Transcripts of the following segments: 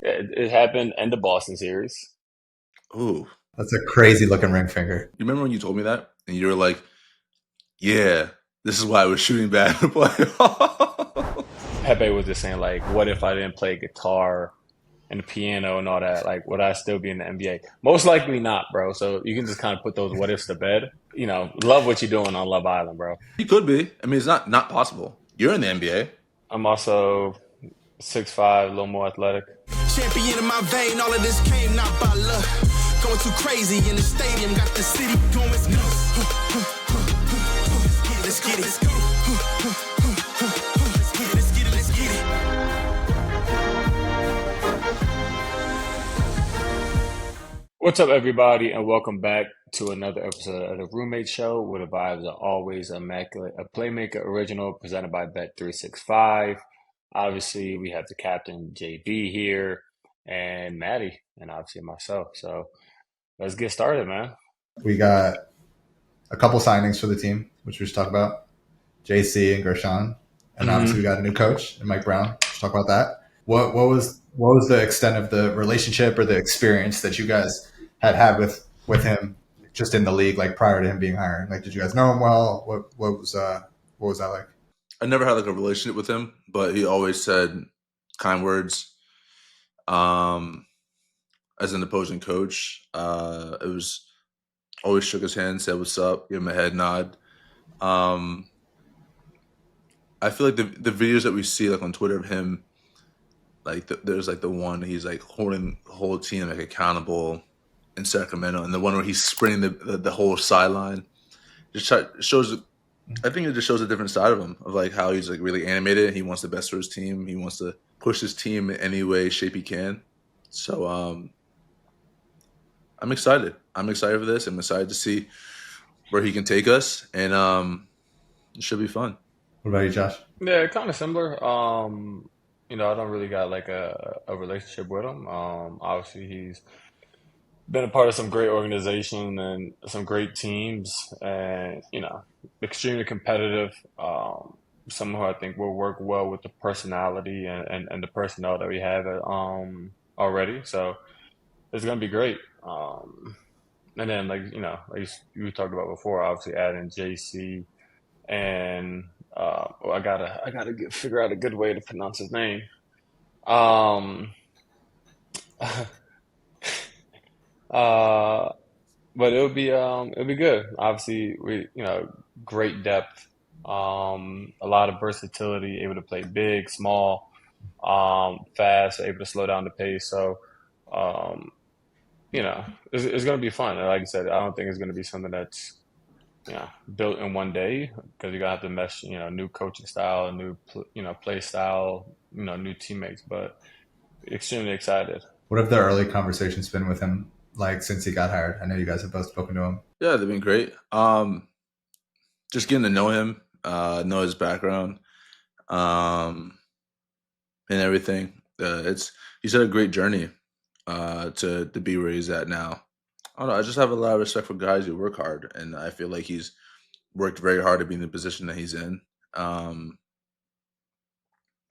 It happened in the Boston series. Ooh, That's a crazy looking ring finger. you remember when you told me that and you were like, "Yeah, this is why I was shooting bad in the playoffs." Pepe was just saying like, what if I didn't play guitar and the piano and all that? Like, would I still be in the NBA? Most likely not, bro. So you can just kind of put those what ifs to bed. Love what you're doing on Love Island, bro. You could be. I mean, it's not possible. You're in the NBA. I'm also 6'5", a little more athletic. Champion in my vein, all of this came not by luck. Going too crazy in the stadium, got the city going nuts. Let's get it. Let's get it. Let's get it. Let's get it. What's up, everybody, and welcome back to another episode of the Roommate Show, where the vibes are always immaculate. A Playmaker original presented by Bet365. Obviously, we have the captain, JB, here, and Maddie, and obviously myself. So let's get started, man. We got a couple signings for the team, which we should talk about. JC and Gershon. And obviously we got a new coach, and Mike Brown. Let's talk about that. What was the extent of the relationship or the experience that you guys had with him just in the league, like prior to him being hired? Like, did you guys know him well? What was that like? I never had like a relationship with him, but he always said kind words. As an opposing coach, it was always shook his hand, said what's up, give him a head nod. I feel like the videos that we see like on Twitter of him, like there's like the one he's like holding the whole team like accountable in Sacramento, and the one where he's sprinting the whole sideline. Shows. I think it just shows a different side of him, of like how he's like really animated. He wants the best for his team. He wants to push his team in any way, shape he can. So I'm excited. I'm excited for this. I'm excited to see where he can take us, and it should be fun. What about you, Josh? Yeah, kind of similar. I don't really got like a relationship with him. Obviously, he's been a part of some great organization and some great teams, and extremely competitive. Someone who I think will work well with the personality and the personnel that we have already. So it's gonna be great. And then like you talked about before, obviously adding JC and figure out a good way to pronounce his name. Um, uh, but it'll be good. Obviously, great depth, a lot of versatility, able to play big, small, fast, able to slow down the pace. So, um, it's going to be fun. And like I said, I don't think it's going to be something that's built in one day because you're gonna have to mesh, new coaching style, new play style, new teammates. But extremely excited. What have the early conversations been with him like since he got hired? I know you guys have both spoken to him. Yeah, they've been great. Just getting to know him, know his background, and everything. He's had a great journey to be where he's at now. I don't know. I just have a lot of respect for guys who work hard, and I feel like he's worked very hard to be in the position that he's in, and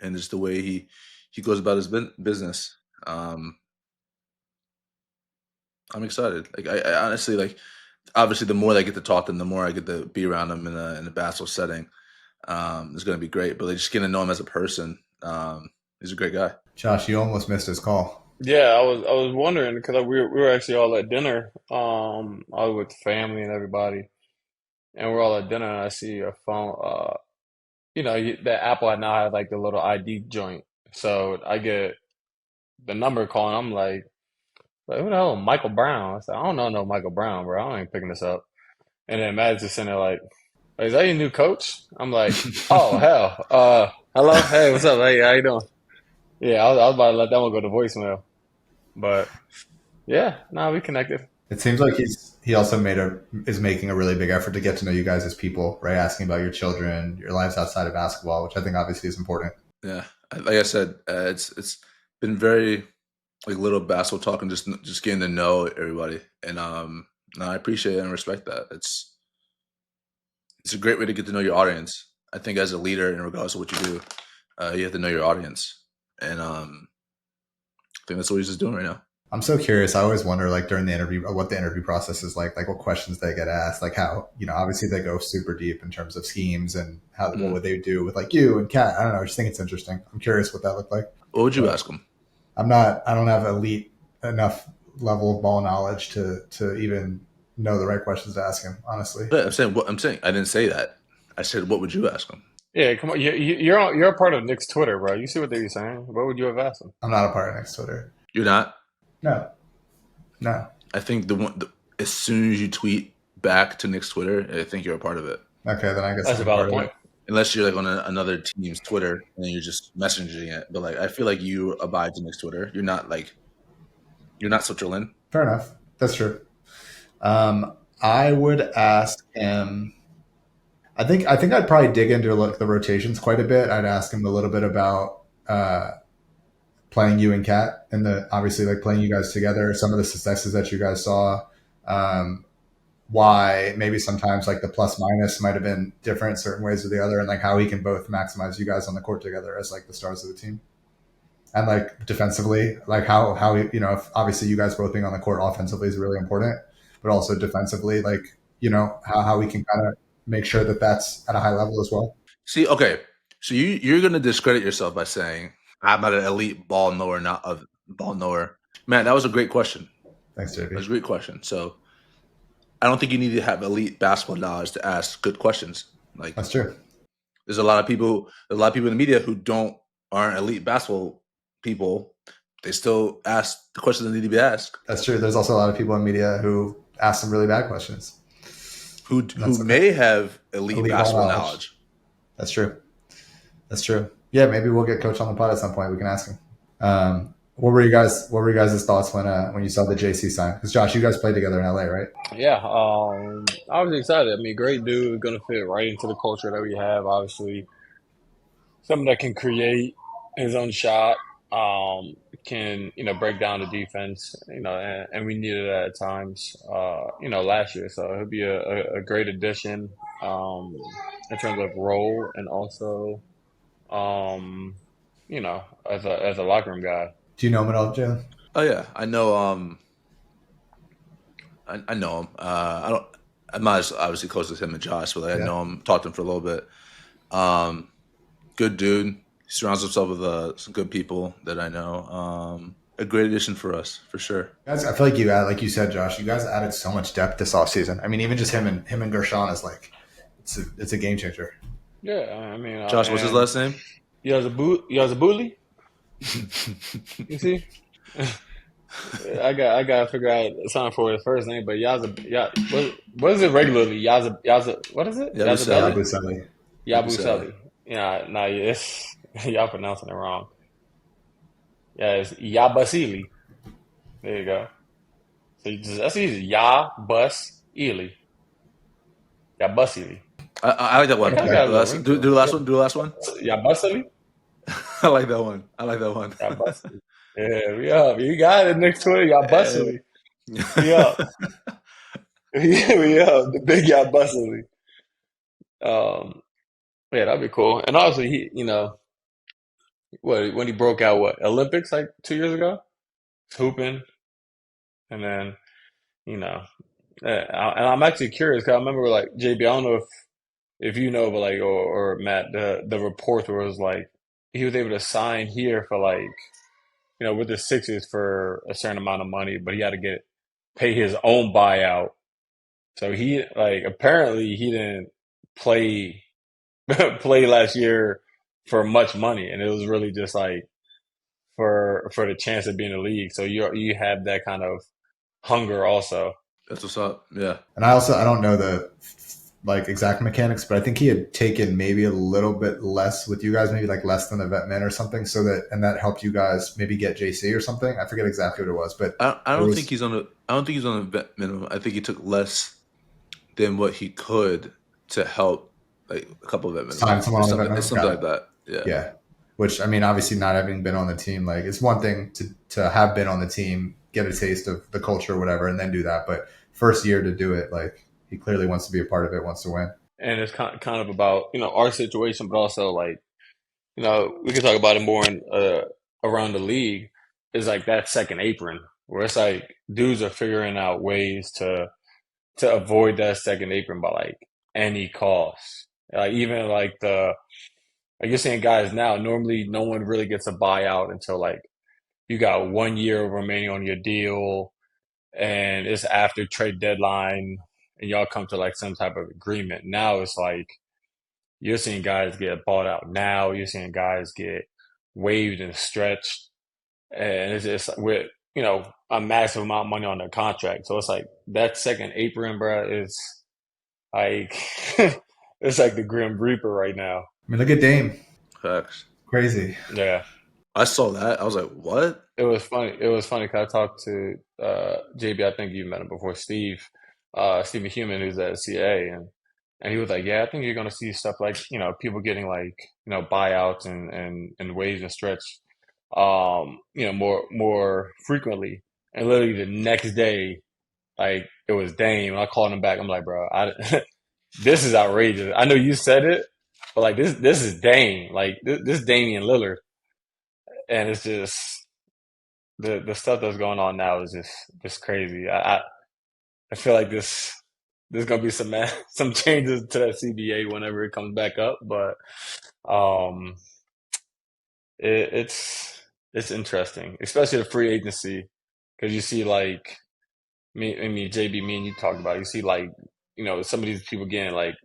just the way he goes about his business. Um, I'm excited. Like I honestly like. Obviously, the more I get to talk to him, the more I get to be around him in a basketball setting. It's going to be great. But like, just getting to know him as a person, he's a great guy. Josh, you almost missed his call. Yeah, I was wondering because we were actually all at dinner. I was with the family and everybody, and we're all at dinner. And I see a phone. That Apple now has like the little ID joint. So I get the number calling. I'm like, who the hell, Michael Brown? I said, I don't know no Michael Brown, bro. I ain't picking this up. And then Matt's just sitting there like, is that your new coach? I'm like, oh hell. Hello, hey, what's up? Hey, how you doing? Yeah, I was about to let that one go to voicemail, but yeah, nah, we connected. It seems like he also is making a really big effort to get to know you guys as people, right? Asking about your children, your lives outside of basketball, which I think obviously is important. Yeah, like I said, it's been very like little basketball talk and just getting to know everybody, and I appreciate it and respect that. It's a great way to get to know your audience. I think as a leader, in regardless of what you do, you have to know your audience, and think that's what he's just doing right now. I'm so curious. I always wonder, like during the interview, what the interview process is like what questions they get asked, like how, obviously they go super deep in terms of schemes and how what would they do with like you and Kat. I don't know. I just think it's interesting. I'm curious what that looked like. What would you But ask him? I don't have elite enough level of ball knowledge to even know the right questions to ask him, honestly. Yeah, I'm saying I didn't say that. I said, what would you ask him? Yeah, come on. You're a part of Nick's Twitter, bro. You see what they be saying. What would you have asked him? I'm not a part of Knicks Twitter. You're not? No. I think as soon as you tweet back to Nick's Twitter, I think you're a part of it. Okay, then I guess That's a I'm valid part of point. it. Unless you're like on another team's Twitter and you're just messaging it. But like, I feel like you abide to Nick's Twitter. You're not Switzerland. Fair enough. That's true. I would ask him. I think I'd probably dig into like the rotations quite a bit. I'd ask him a little bit about playing you and Kat, and obviously like playing you guys together. Some of the successes that you guys saw. Why maybe sometimes like the plus minus might have been different certain ways or the other, and like how he can both maximize you guys on the court together as like the stars of the team. And like defensively, like how if obviously you guys both being on the court offensively is really important, but also defensively, like how we can kind of make sure that that's at a high level as well. See, okay, so you're gonna discredit yourself by saying I'm not an elite ball knower, not a ball knower. Man, that was a great question. Thanks, JB. That was a great question. So I don't think you need to have elite basketball knowledge to ask good questions. Like That's true. There's a lot of people in the media who aren't elite basketball people. They still ask the questions that need to be asked. That's true. There's also a lot of people in media who ask some really bad questions. Who may have elite basketball knowledge. That's true. Yeah, maybe we'll get Coach on the pod at some point. We can ask him. What were you guys' thoughts when you saw the JC sign? Because Josh, you guys played together in LA, right? Yeah, I was excited. I mean, great dude, gonna fit right into the culture that we have. Obviously, someone that can create his own shot, can break down the defense, and we needed it at times, last year. So he'll be a great addition, in terms of role and also, as a locker room guy. Do you know him at all, Jalen? Oh yeah, I know. I know him. I'm not as obviously close as him and Josh, but I know him. Talked to him for a little bit. Good dude. He surrounds himself with some good people that I know. A great addition for us, for sure. Guys, I feel like like you said, Josh, you guys added so much depth this offseason. I mean, even just him and Gershon is like, it's a game changer. Yeah, I mean, Josh, what's his last name? Yazabuli. You see, I got to figure out something for his first name, but what is it regularly? What is it? Yabusele. Yeah, no, y'all pronouncing it wrong. Yeah, it's Yabusele. There you go. So that's easy. Yabusele. Yabusele. I like that one. Okay. Do the last one. Do the last one. Yabusele. I like that one. Yabusele. Yeah, we up. You got it next Twitter. Yabusele. We up. We up. The big Yabusele. Yeah, that'd be cool. And also, when he broke out, Olympics like 2 years ago, hooping, and then and I'm actually curious because I remember like JB, I don't know if you know, but like or Matt, the report was like he was able to sign here for like with the Sixers for a certain amount of money, but he had to pay his own buyout. So he apparently he didn't play last year for much money, and it was really just like for the chance of being in the league. So you have that kind of hunger also. That's what's up. Yeah. And I don't know the exact mechanics, but I think he had taken maybe a little bit less with you guys, maybe like less than a vet min or something, that helped you guys maybe get JC or something. I forget exactly what it was, but I don't think he's on a vet minimum. I think he took less than what he could to help like a couple of vet minimums. Something like that. Yeah. Yeah. Which, I mean, obviously not having been on the team, like it's one thing to have been on the team, get a taste of the culture or whatever, and then do that. But first year to do it, like he clearly wants to be a part of it, wants to win. And it's kind of about, our situation, but also like, we can talk about it more around the league. is like that second apron where it's like dudes are figuring out ways to avoid that second apron by like any cost. Like even like like you're seeing guys now, normally no one really gets a buyout until like you got 1 year remaining on your deal and it's after trade deadline and y'all come to like some type of agreement. Now it's like you're seeing guys get bought out now. You're seeing guys get waived and stretched, and it's just with a massive amount of money on their contract. So it's like that second apron, bro, is like it's like the Grim Reaper right now. I mean, look at Dame. Facts. Crazy. Yeah, I saw that. I was like, what? it was funny. It was funny because I talked to JB. I think you met him before, Stephen Human, who's at CA, and he was like, yeah, I think you're gonna see stuff like people getting like buyouts and waived and stretched more frequently. And literally the next day, like it was Dame, and I called him back. I'm like, bro, this is outrageous. I know you said it, but like this is Dame, like this Damian Lillard, and it's just the stuff that's going on now is just crazy. I feel like there's gonna be some changes to that CBA whenever it comes back up, but um, it's interesting, especially the free agency, because you see like JB, me and you talked about it. You see like some of these people getting like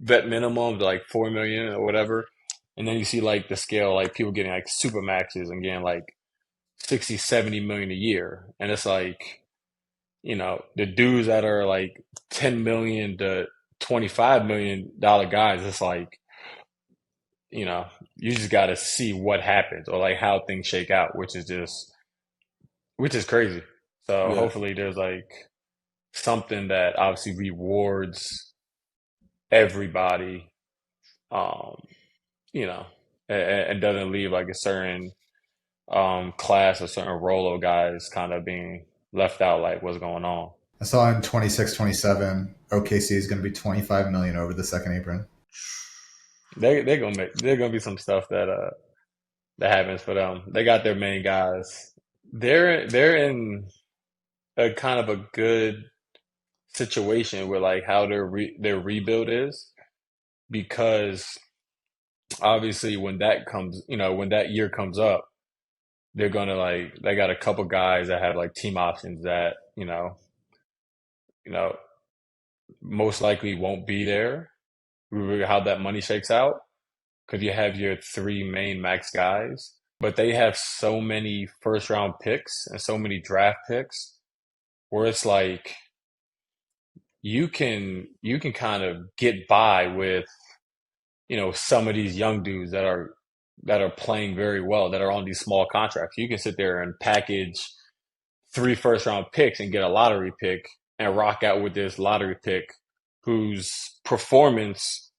vet minimums like 4 million or whatever, and then you see like the scale like people getting like super maxes and getting like 60, 70 million a year, and it's like the dudes that are like 10 million to $25 million guys, it's like you just got to see what happens or like how things shake out, which is crazy. So Yeah. hopefully there's like something that obviously rewards everybody, um, and doesn't leave like a certain class or certain role of guys kind of being left out, like what's going on. I saw in 26-27, OKC is going to be 25 million over the second apron. They're gonna be some stuff that happens for them. They got their main guys. They're in a kind of a good situation with like how their rebuild is, because obviously when that year comes up, they're gonna like they got a couple guys that have like team options that you know most likely won't be there. How that money shakes out, because you have your three main max guys, but they have so many first round picks and so many draft picks where it's like you can kind of get by with some of these young dudes that are playing very well, that are on these small contracts. You can sit there and package three first round picks and get a lottery pick and rock out with this lottery pick whose performance,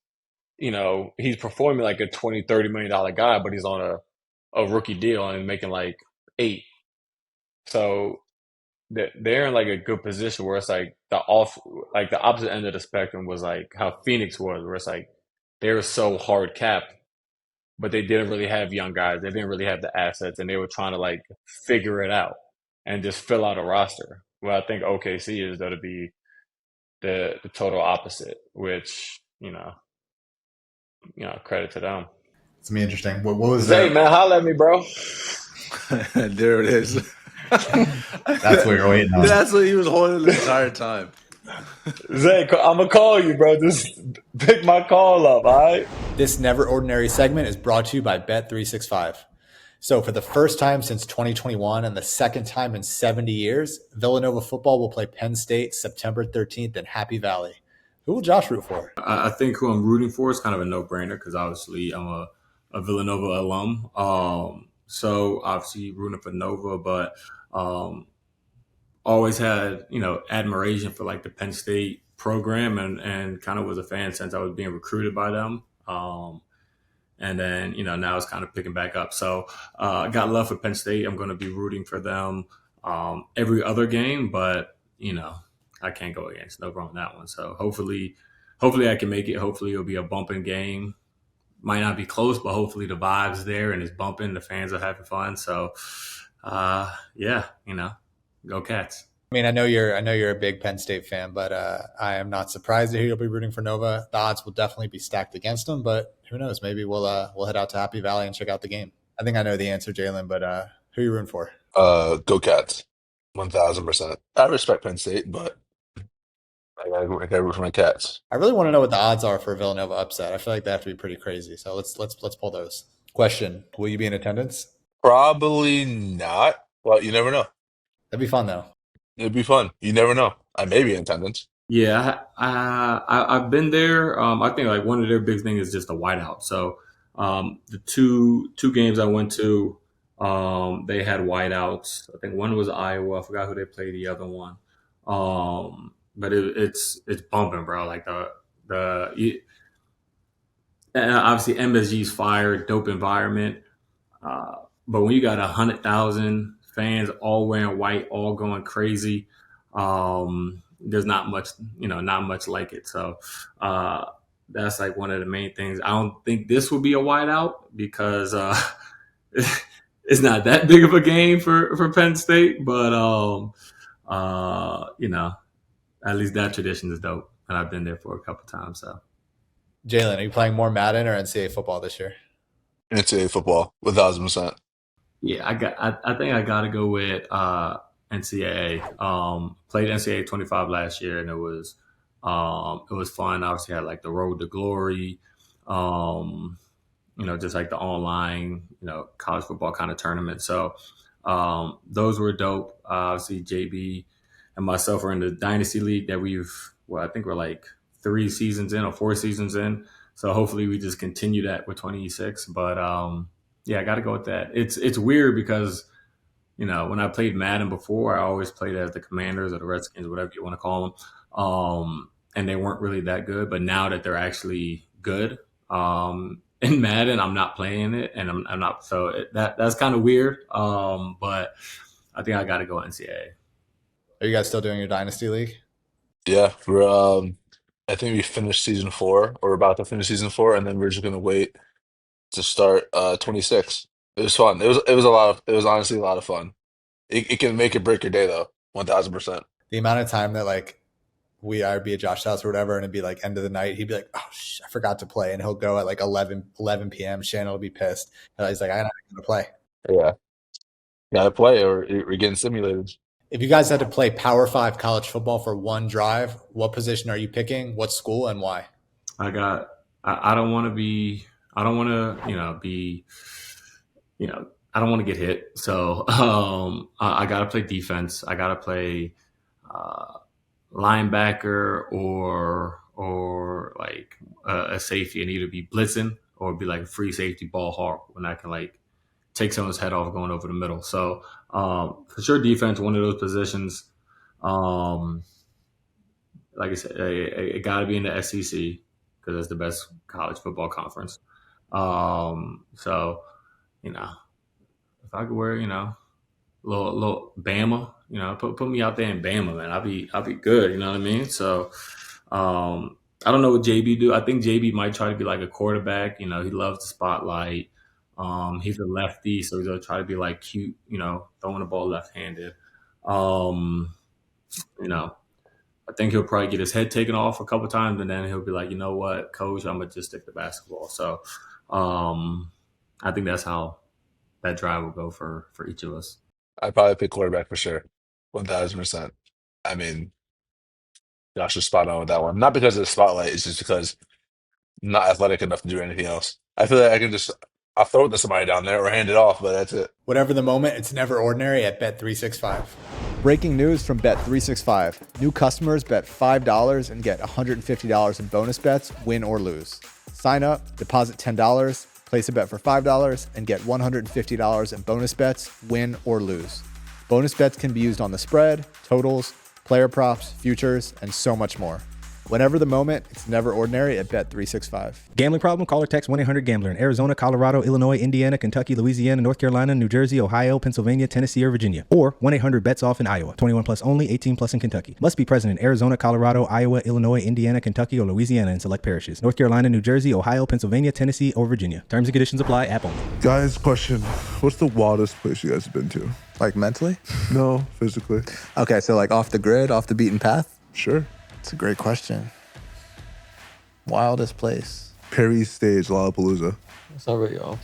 he's performing like a 20, $30 million guy, but he's on a rookie deal and making like eight. So they're in like a good position where it's like the opposite end of the spectrum was like how Phoenix was, where it's like they were so hard capped, but they didn't really have young guys. They didn't really have the assets, and they were trying to like figure it out and just fill out a roster. Well, I think OKC is going to be the total opposite, which credit to them. It's gonna be interesting. What was Zay, that? man, holla at me, bro. There it is. That's what you're waiting on. That's what he was holding the entire time. Zay, I'm gonna call you, bro. Just pick my call up, all right? This Never Ordinary segment is brought to you by Bet365. So for the first time since 2021 and the second time in 70 years, Villanova football will play Penn State September 13th in Happy Valley. Who will Josh root for? I think who I'm rooting for is kind of a no-brainer because obviously I'm a Villanova alum. So obviously rooting for Nova, but always had, admiration for like the Penn State program and kind of was a fan since I was being recruited by them. And then, now it's kind of picking back up. So I got love for Penn State. I'm going to be rooting for them every other game, but, I can't go against Nova on that one. So hopefully I can make it. Hopefully it'll be a bumping game. might not be close, but hopefully the vibe's there and it's bumping. The fans are having fun. So, yeah, go Cats. I mean, I know you're a big Penn State fan, but I am not surprised to hear you'll be rooting for Nova. The odds will definitely be stacked against them, but who knows? Maybe we'll head out to Happy Valley and check out the game. I think I know the answer, Jalen, but who are you rooting for? Go Cats, 1,000%. I respect Penn State, but I gotta root for my Cats. I really want to know what the odds are for a Villanova upset. I feel like they have to be pretty crazy. So let's pull those. Question: will you be in attendance? Probably not. Well, you never know. That'd be fun though. It'd be fun. You never know. I may be in attendance. Yeah, I've been there. I think like one of their big things is just the whiteout. So the two games I went to, they had whiteouts. I think one was Iowa. I forgot who they played the other one. But it's bumping, bro. Like and obviously MSG's fire, dope environment. But when you got 100,000 fans all wearing white, all going crazy, there's not much like it. So that's like one of the main things. I don't think this will be a whiteout because it's not that big of a game for Penn State. But at least that tradition is dope, and I've been there for a couple times. So, Jalen, are you playing more Madden or NCAA football this year? NCAA football, 1,000%. yeah, I think I got to go with NCAA. Played NCAA 25 last year, and it was fun. Obviously, had like the Road to Glory, just like the online, college football kind of tournament. So those were dope. Obviously, JB and myself are in the Dynasty League that I think we're like 3 seasons in or 4 seasons in. So hopefully we just continue that with 26. But yeah, I got to go with that. It's weird because, when I played Madden before, I always played as the Commanders or the Redskins, whatever you want to call them. And they weren't really that good. But now that they're actually good in Madden, I'm not playing it. And I'm not. So that's kind of weird. But I think I got to go NCAA. Are you guys still doing your Dynasty League? Yeah, I think we finished season 4, or about to finish season 4, and then we're just gonna wait to start 26. It was fun. It was honestly a lot of fun. It can make or break your day though, 1,000%. The amount of time that like I'd be at Josh's house or whatever, and it'd be like end of the night. He'd be like, "Oh, I forgot to play," and he'll go at like 11 p.m. Shannon will be pissed. And he's like, "I'm not going to play." Yeah, gotta play or you're getting simulated. If you guys had to play Power 5 college football for one drive, what position are you picking? What school and why? I don't want to be, I don't want to, be, I don't want to get hit. So I got to play defense. I got to play linebacker or like a safety and either be blitzing or be like a free safety ball hawk when I can like take someone's head off going over the middle. So for sure defense, one of those positions. Like I said, it got to be in the SEC because that's the best college football conference. So, if I could wear, little Bama, put me out there in Bama, man, I'll be good. You know what I mean? So, I don't know what JB do. I think JB might try to be like a quarterback. He loves the spotlight. He's a lefty, so he'll try to be like cute, throwing the ball left-handed. I think he'll probably get his head taken off a couple times, and then he'll be like, you know what, coach, I'm gonna just stick to basketball. So, I think that's how that drive will go for each of us. I'd probably pick quarterback for sure, 1,000%. I mean, Josh is spot on with that one. Not because of the spotlight, it's just because I'm not athletic enough to do anything else. I feel like I'll throw it to somebody down there or hand it off, but that's it. Whatever the moment, it's never ordinary at Bet365. Breaking news from Bet365. New customers bet $5 and get $150 in bonus bets, win or lose. Sign up, deposit $10, place a bet for $5, and get $150 in bonus bets, win or lose. Bonus bets can be used on the spread, totals, player props, futures, and so much more. Whenever the moment, it's never ordinary at Bet365. Gambling problem? Call or text 1-800-GAMBLER in Arizona, Colorado, Illinois, Indiana, Kentucky, Louisiana, North Carolina, New Jersey, Ohio, Pennsylvania, Tennessee, or Virginia. Or 1-800-BETS-OFF in Iowa. 21 plus only, 18 plus in Kentucky. Must be present in Arizona, Colorado, Iowa, Illinois, Indiana, Kentucky, or Louisiana in select parishes. North Carolina, New Jersey, Ohio, Pennsylvania, Tennessee, or Virginia. Terms and conditions apply. App only. Guys, question. What's the wildest place you guys have been to? Like mentally? No, physically. Okay, so like off the grid, off the beaten path? Sure. It's a great question. Wildest place? Perry Stage, Lollapalooza. It's already off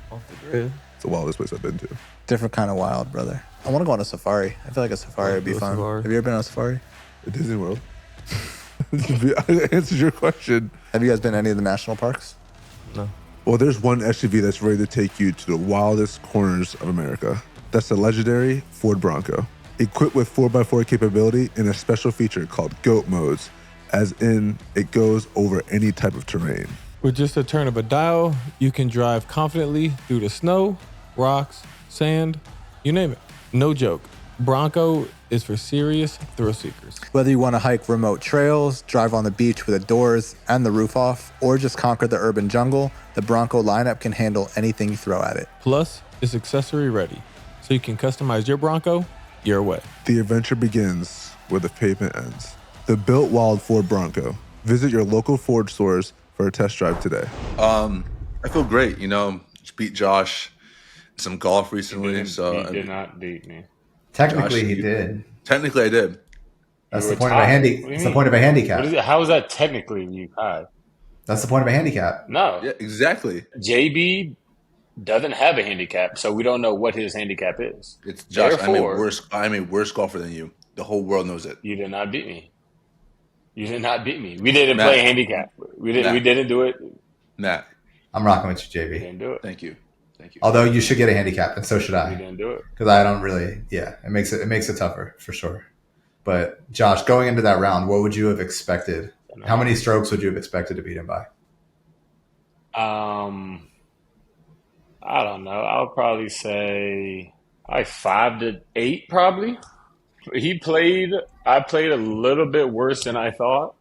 the grid. It's the wildest place I've been to. Different kind of wild, brother. I want to go on a safari. I feel like a safari would be fun. Safari. Have you ever been on a safari? At Disney World. I answered your question. Have you guys been to any of the national parks? No. Well, there's one SUV that's ready to take you to the wildest corners of America. That's the legendary Ford Bronco. Equipped with 4x4 capability and a special feature called GOAT modes, as in it goes over any type of terrain. With just a turn of a dial, you can drive confidently through the snow, rocks, sand, you name it. No joke. Bronco is for serious thrill seekers. Whether you want to hike remote trails, drive on the beach with the doors and the roof off, or just conquer the urban jungle, the Bronco lineup can handle anything you throw at it. Plus, it's accessory ready, so you can customize your Bronco your way. The adventure begins where the pavement ends. The built wild Ford Bronco. Visit your local Ford stores for a test drive today. I feel great. Just beat Josh in some golf recently. He did not beat me. Technically, Josh, he did. Technically, I did. That's You the were point of a tied. handy. What do you That's the mean? point of a What handicap. is it? How is that technically you tied? That's the point of a handicap. No. Yeah, exactly. JB doesn't have a handicap, so we don't know what his handicap is. It's Josh. Therefore, I'm a worse golfer than you. The whole world knows it. you did not beat me. You did not beat me. We didn't Matt. play handicap. We didn't. Matt. We didn't do it. Matt, I'm rocking with you, We JB. didn't do it. thank you. Although you should get a handicap, and so should We I, didn't do it. because I don't really. Yeah, it makes it tougher for sure. But Josh, going into that round, what would you have expected? How many strokes would you have expected to beat him by? I don't know. I would probably say 5 to 8, probably. I played a little bit worse than I thought,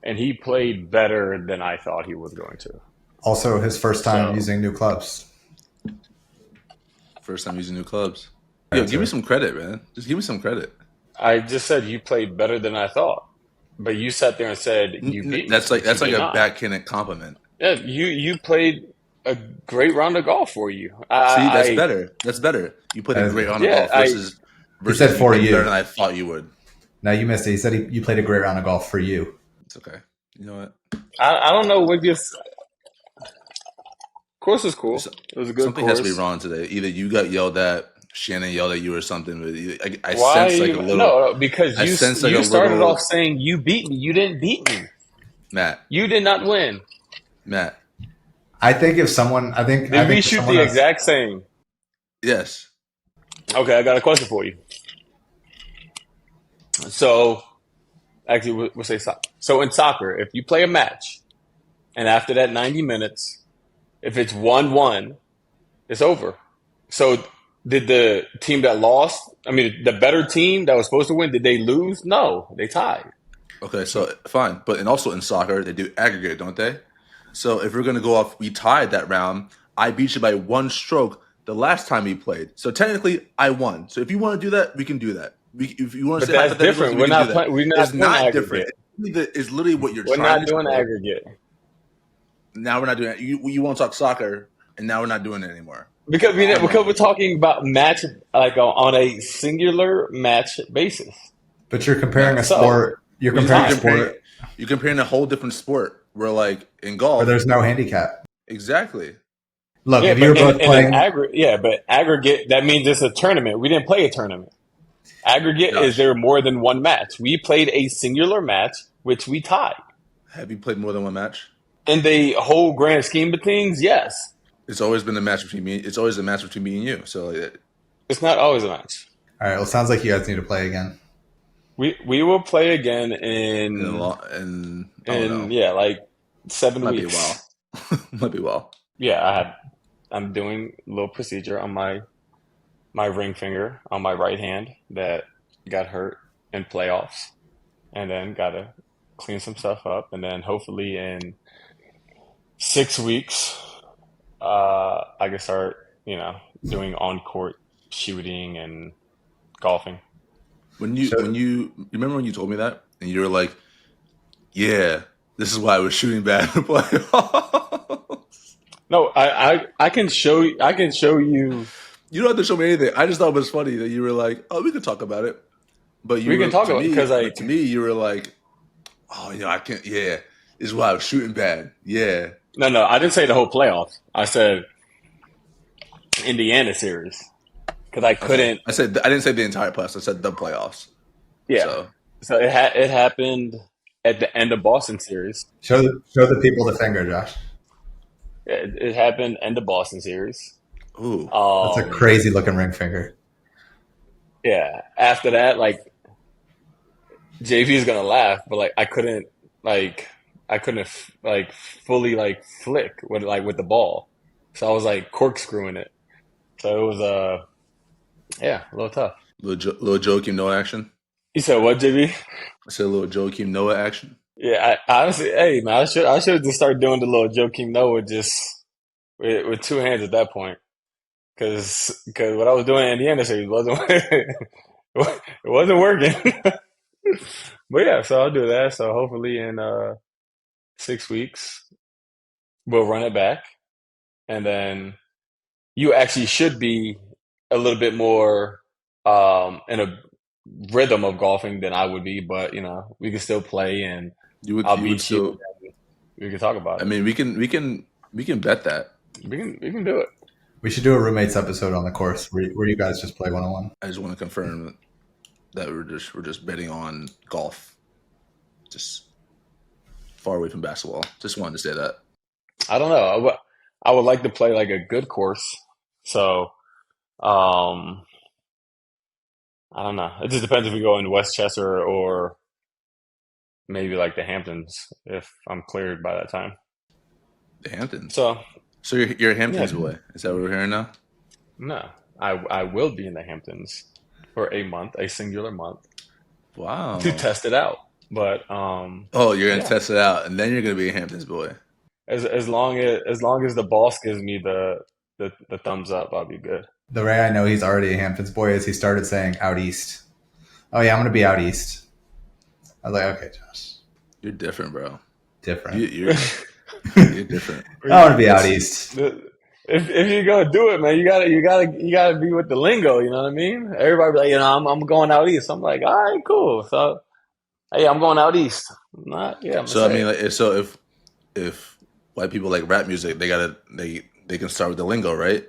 and he played better than I thought he was going to. Also, his first time So- using new clubs. First time using new clubs. Yo, give me some credit, man. Just give me some credit. I just said you played better than I thought, but you sat there and said you beat me. That's like You a did not. backhanded compliment. Yeah, you played a great round of golf for you. See, that's better. That's better. You played a great round of yeah, golf versus said you for played you. better than I thought you would. Now you missed it. He said you played a great round of golf for you. It's okay. You know what? I don't know what just. Course was cool. It was a good Something course. has to be wrong today. Either you got yelled at, Shannon yelled at you, or something. But I Why? sense like You, a little. no, because I sense like you a started little- off saying you beat me. You didn't beat me. Matt. You did not win. Matt. I think if someone, I think, Did I we think if shoot someone the has- exact same? Yes. Okay, I got a question for you. So, actually, we'll say soccer. So in soccer, if you play a match, and after that 90 minutes, if it's 1-1, it's over. So did the team that lost, the better team that was supposed to win, did they lose? No, they tied. Okay, so fine. But and also in soccer, they do aggregate, don't they? So if we're gonna go off, we tied that round. I beat you by 1 stroke the last time we played. So technically, I won. So if you want to do that, we can do that. If you want to But say that's hypotheticals, different. we We're can not do that. playing. We're not It's doing not aggregate. different. It's literally what you're We're trying not to doing do. aggregate. Now we're not doing it. You want to talk soccer, and now we're not doing it anymore. Because we're talking about match like on a singular match basis. But you're comparing a So, sport. You're comparing a sport You're comparing a whole different sport. Where like in golf, where there's no handicap. exactly. Look, Yeah, if you're both in playing, but aggregate, that means it's a tournament. We didn't play a tournament. Aggregate Gosh. is there more than one match. We played a singular match, which we tied. Have you played more than one match? In the whole grand scheme of things, yes. It's always been a match between me. It's always a match between me and you. So It's not always a match. all right. Well, it sounds like you guys need to play again. We will play again in a lot, and I don't know. yeah, like 7 Might be a weeks. while. Might be a while. Yeah, I'm doing a little procedure on my ring finger on my right hand that got hurt in playoffs, and then got to clean some stuff up, and then hopefully in 6 weeks, I can start, doing on-court shooting and golfing. When you remember when you told me that and you were like, yeah, this is why I was shooting bad in the playoffs. No, I can show you. I can show you. You don't have to show me anything. I just thought it was funny that you were like, oh, we could talk about it. But We can talk about because to me, you were like, oh, I can't. Yeah, this is why I was shooting bad. Yeah. no, I didn't say the whole playoffs. I said Indiana series because I couldn't. I didn't say the entire playoffs. I said the playoffs. Yeah, so it happened at the end of Boston series. Show the people the finger, Josh. It happened end of Boston series. Ooh, that's a crazy looking ring finger. Yeah. After that, like JV's gonna laugh, but like I couldn't fully like flick with the ball, so I was like corkscrewing it. So it was a little tough. little Joakim Noah action. You said what, JV? I said a little Joakim Noah action. Yeah, I honestly, hey man, I should have just started doing the little Joakim Noah just with two hands at that point, because what I was doing in the Indiana series wasn't it wasn't working. But yeah, so I'll do that. So hopefully in 6 weeks we'll run it back, and then you actually should be a little bit more in a rhythm of golfing than I would be, but we can still play, and I'll beat you. We can talk about it. I mean, we can bet that. We can do it. We should do a roommates episode on the course where you guys just play 1-on-1. I just want to confirm that we're just betting on golf, just far away from basketball. Just wanted to say that. I don't know. I would like to play like a good course. So, I don't know. It just depends if we go in Westchester or maybe like the Hamptons if I'm cleared by that time. The Hamptons. So you're a Hamptons boy. Is that what we're hearing now? No, I will be in the Hamptons for a singular month. Wow. To test it out. But you're gonna test it out, and then you're gonna be a Hamptons boy. As long as the boss gives me the thumbs up, I'll be good. The way I know he's already a Hamptons boy is he started saying out east. Oh yeah, I'm gonna be out east. I was like, okay, Josh, you're different, bro. Different. You're different. I want to be out east. If you're gonna do it, man, you gotta be with the lingo. You know what I mean? Everybody be like, I'm going out east. I'm like, all right, cool. So, hey, I'm going out east. So I mean, if white people like rap music, they can start with the lingo, right?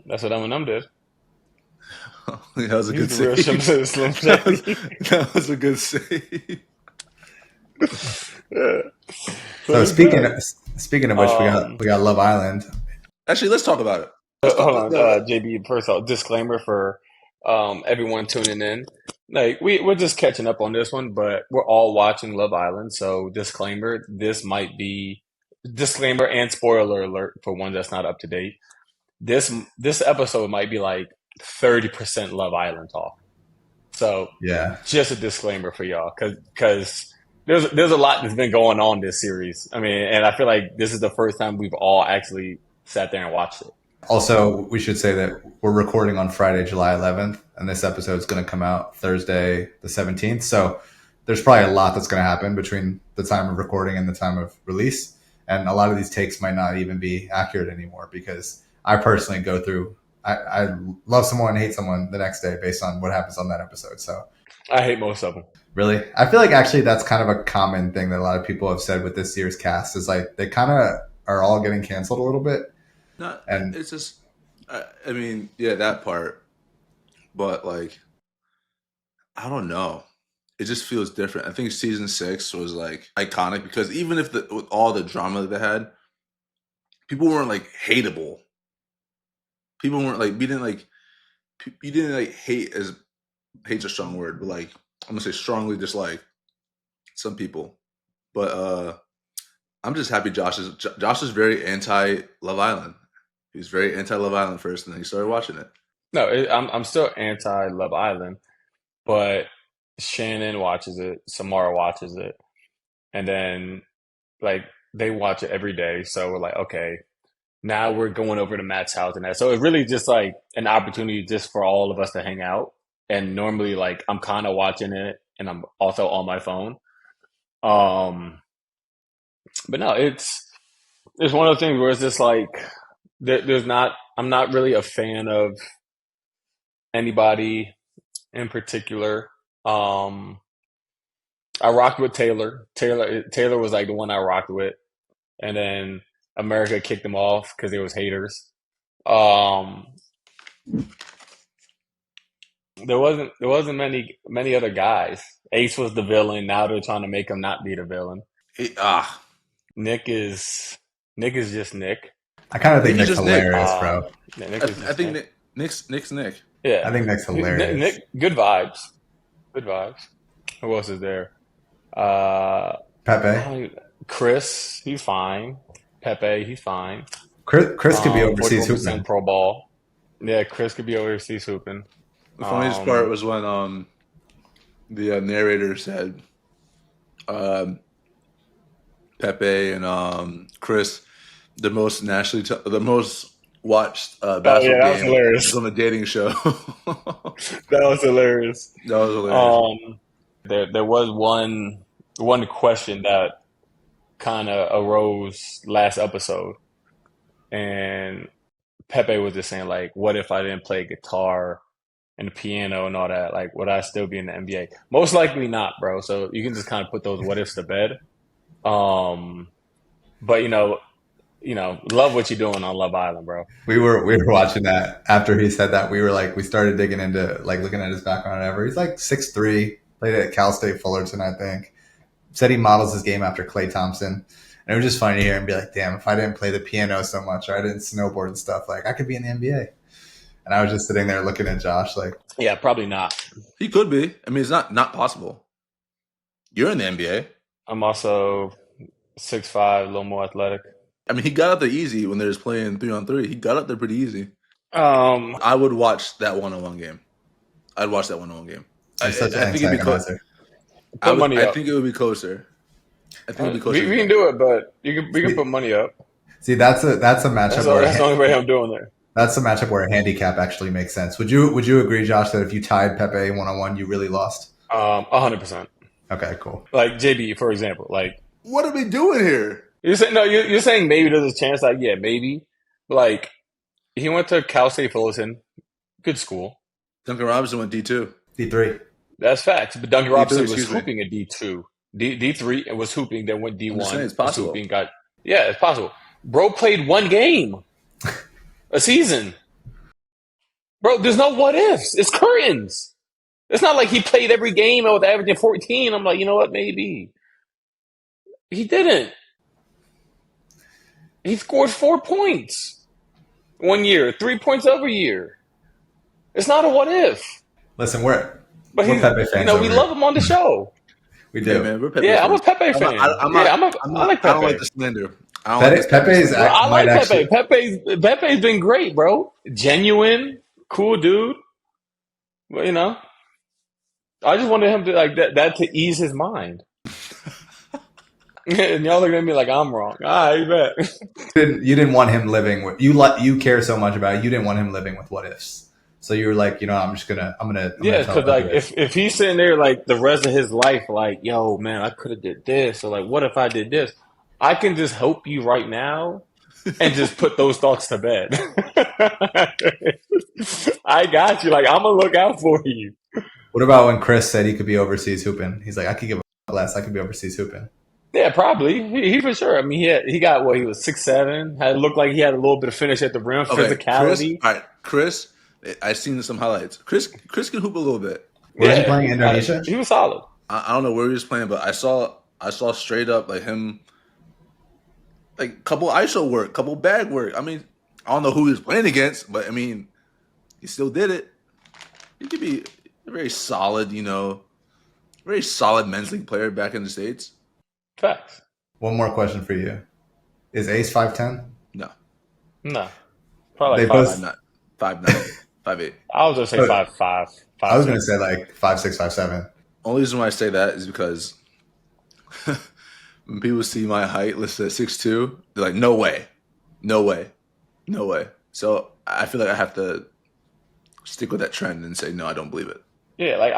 That's what Eminem did. That was a good save. That was a good save. Yeah. So speaking of which, we got Love Island. Actually, let's talk about it. Hold on, JB. First off, disclaimer for everyone tuning in. Like we're just catching up on this one, but we're all watching Love Island. So disclaimer: this might be disclaimer and spoiler alert for one that's not up to date. This episode might be like 30% Love Island talk. So yeah, just a disclaimer for y'all, because there's a lot that's been going on this series. I mean, and I feel like this is the first time we've all actually sat there and watched it. Also, we should say that we're recording on Friday, July 11th, and this episode is going to come out Thursday, the 17th. So there's probably a lot that's going to happen between the time of recording and the time of release. And a lot of these takes might not even be accurate anymore because I personally go through, I love someone, hate someone the next day based on what happens on that episode. So I hate most of them. Really? I feel like actually that's kind of a common thing that a lot of people have said with this year's cast is like they kind of are all getting canceled a little bit. And it's just, I mean, yeah, that part. But like, I don't know. It just feels different. I think season 6 was like iconic because even if with all the drama that they had, people weren't like hateable. People weren't like, you didn't like hate's a strong word, but like, I'm gonna say strongly dislike some people. But I'm just happy Josh is very anti Love Island. He was very anti Love Island first, and then he started watching it. No, I'm still anti Love Island, but Shannon watches it, Samara watches it, and then like they watch it every day. So we're like, okay, now we're going over to Matt's house and that. So it's really just like an opportunity just for all of us to hang out. And normally, like I'm kind of watching it, and I'm also on my phone. Um, but no, it's one of those things where it's just like there's not. I'm not really a fan of anybody in particular. Um, I rocked with Taylor. Taylor was like the one I rocked with, and then America kicked them off because they was haters. Um, there wasn't many other guys. Ace was the villain. Now they're trying to make him not be the villain. Nick is Nick is just Nick. I kind of think Nick's just Nick. hilarious, bro. Yeah, Nick is I just think Nick. Nick's Nick. Yeah, I think Nick's hilarious. Nick, good vibes. Good vibes. Who else is there? Uh, Pepe. Chris, he's fine. Pepe, he's fine. Chris could be overseas 41% hooping. pro ball. Yeah, Chris could be overseas hooping. The funniest part was when the narrator said Pepe and Chris the most the most watched basketball that was game hilarious. on a dating show. That was hilarious. That was hilarious. There was one question that kind of arose last episode, and Pepe was just saying like, "What if I didn't play guitar and the piano and all that? Like, would I still be in the NBA?" Most likely not, bro. So you can just kind of put those what ifs to bed. But love what you're doing on Love Island, bro. We were watching that after he said that. We started digging into like looking at his background and ever. He's like 6'3", played at Cal State Fullerton, I think. Said he models his game after Klay Thompson. And it was just funny to hear him be like, damn, if I didn't play the piano so much or I didn't snowboard and stuff, like I could be in the NBA. And I was just sitting there looking at Josh like, yeah, probably not. He could be. I mean, it's not possible. You're in the NBA. I'm also 6'5", a little more athletic. I mean, he got out there easy when they was playing 3-on-3. He got out there pretty easy. I would watch that one-on-one game. I'd watch that one-on-one game. I think it'd be closer. Put money up. I think it would be closer. I think it would be closer. We can do it, but we can put money up. See, that's a matchup. That's the only way I'm doing there. That's a matchup where a handicap actually makes sense. Would you agree, Josh, that if you tied Pepe 1-on-1, you really lost? 100%. Okay, cool. Like JB, for example, like what are we doing here? You're saying maybe there's a chance. Like, yeah, maybe. Like, he went to Cal State Fullerton, good school. Duncan Robinson went D2, D3. That's facts. But Duncan Robinson was excuse me. hooping at D2, D3, and was hooping. Then went D1. I'm just saying it's possible. It's possible. Bro played one game a season. Bro, there's no what ifs. It's curtains. It's not like he played every game and was averaging 14. I'm like, you know what? Maybe. He didn't. He scored 4 points 1 year, 3 points every year. It's not a what if. Listen, we're Pepe fans. We love him on the show. We do. Yeah, man, we're Pepe fans. I'm a Pepe fan. I like Pepe. I don't like the slander. I like Pepe. Pepe's been great, bro. Genuine, cool dude. But I just wanted him to like that to ease his mind. And y'all are gonna be like, I'm wrong. You bet. You didn't want him living with you care so much about it. You didn't want him living with what ifs. So you were like, I'm gonna because like if he's sitting there like the rest of his life, like, yo, man, I could have did this, or like, what if I did this? I can just help you right now and just put those thoughts to bed. I got you. Like, I'm gonna look out for you. What about when Chris said he could be overseas hooping? He's like, I could give a less. I could be overseas hooping. Yeah, probably. He for sure. I mean, he got what, he was 6'7". Had looked like he had a little bit of finish at the rim, physicality. Chris, I've seen some highlights. Chris can hoop a little bit. Was he playing Indonesia? He was solid. I don't know where he was playing, but I saw straight up like him, like couple ISO work, couple bag work. I mean, I don't know who he was playing against, but I mean, he still did it. He could be a very solid, very solid men's league player back in the States. Facts. One more question for you. Is Ace 5'10"? No. Probably like 5'9", 5'8". I was gonna say 5'5". I was gonna say like 5'6", 5'7". Only reason why I say that is because when people see my height listed at 6'2", they're like, no way, no way, no way. So I feel like I have to stick with that trend and say no, I don't believe it. Yeah, like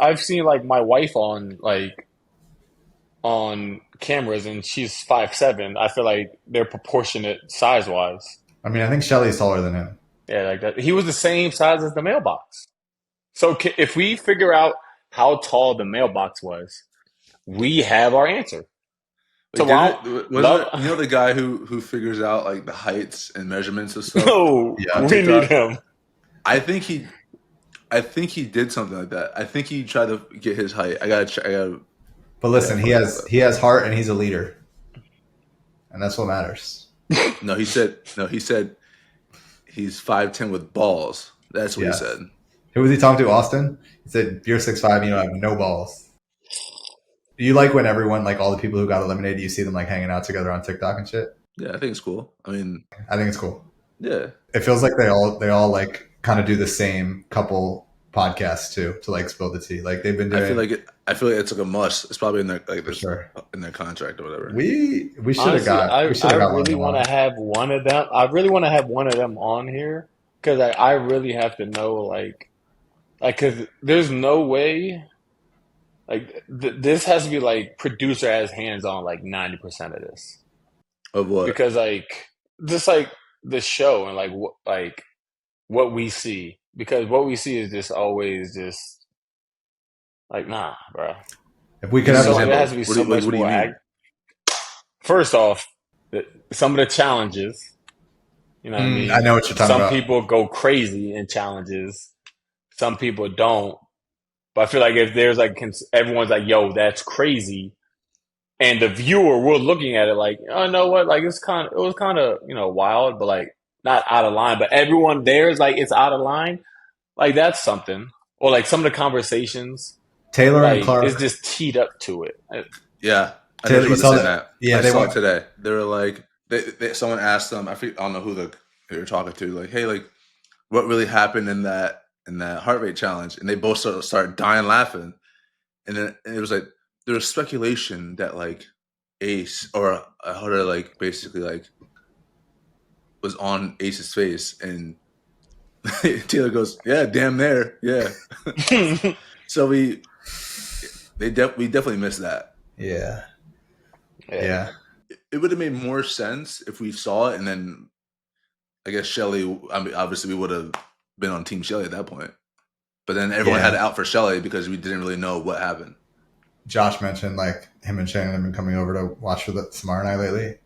I've seen like my wife on cameras and she's 5'7". I feel like they're proportionate size wise. I mean, I think Shelly's taller than him. Yeah, like that. He was the same size as the mailbox. So if we figure out how tall the mailbox was, we have our answer. So Like, while wasn't it, you know the guy who figures out like the heights and measurements of stuff? no, Yeah, we TikTok? need him. I think he did something like that. I think he tried to get his height. I gotta. But listen, Yeah, he has heart and he's a leader, and that's what matters. No, he said he's 5'10" with balls. That's what Yes. he said. Who was he talking to? Austin? He said, "You're 6'5", you don't have no balls." Do you like when everyone, like all the people who got eliminated, you see them like hanging out together on TikTok and shit? Yeah, I think it's cool. I mean, I think it's cool. yeah. It feels like they all like kind of do the same couple podcasts too to like spill the tea. Like they've been doing. I feel like it's like a must. It's probably in their sure. in their contract or whatever. We should have Honestly, got. I We should have got really one. want to have one of them. I really want to have one of them on here because I really have to know like because there's no way like this has to be like producer has hands on like 90% of this Of what? because like just like the show and like what we see because what we see is just always just like nah, bro. If we could have So one, there has to be so much what do you more mean? First off, some of the challenges, you know what I mean? I know what you're talking Some about. people go crazy in challenges. Some people don't. But I feel like if there's like, everyone's like, yo, that's crazy. And the viewer, we're looking at it like, oh, you know what? Like, it was kind of, wild, but like not out of line. But everyone there is like, it's out of line. Like, that's something. Or like some of the conversations, Taylor and like, Clark. it's just teed up to it. Yeah, I Taylor, just you about saw to say that? that. Yeah, I they saw went. it today. They were like, someone asked them. I don't know who they were talking to. Like, hey, like, what really happened in that heart rate challenge? And they both sort of started dying laughing. And then it was like there was speculation that like Ace or Hunter like basically like was on Ace's face, and Taylor goes, "Yeah, damn there, yeah." So we definitely missed that. Yeah. Yeah. It would have made more sense if we saw it, and then I guess Shelly. I mean, obviously we would have been on Team Shelly at that point. But then everyone had to out for Shelly because we didn't really know what happened. Josh mentioned like him and Shannon have been coming over to watch with Samar and I lately.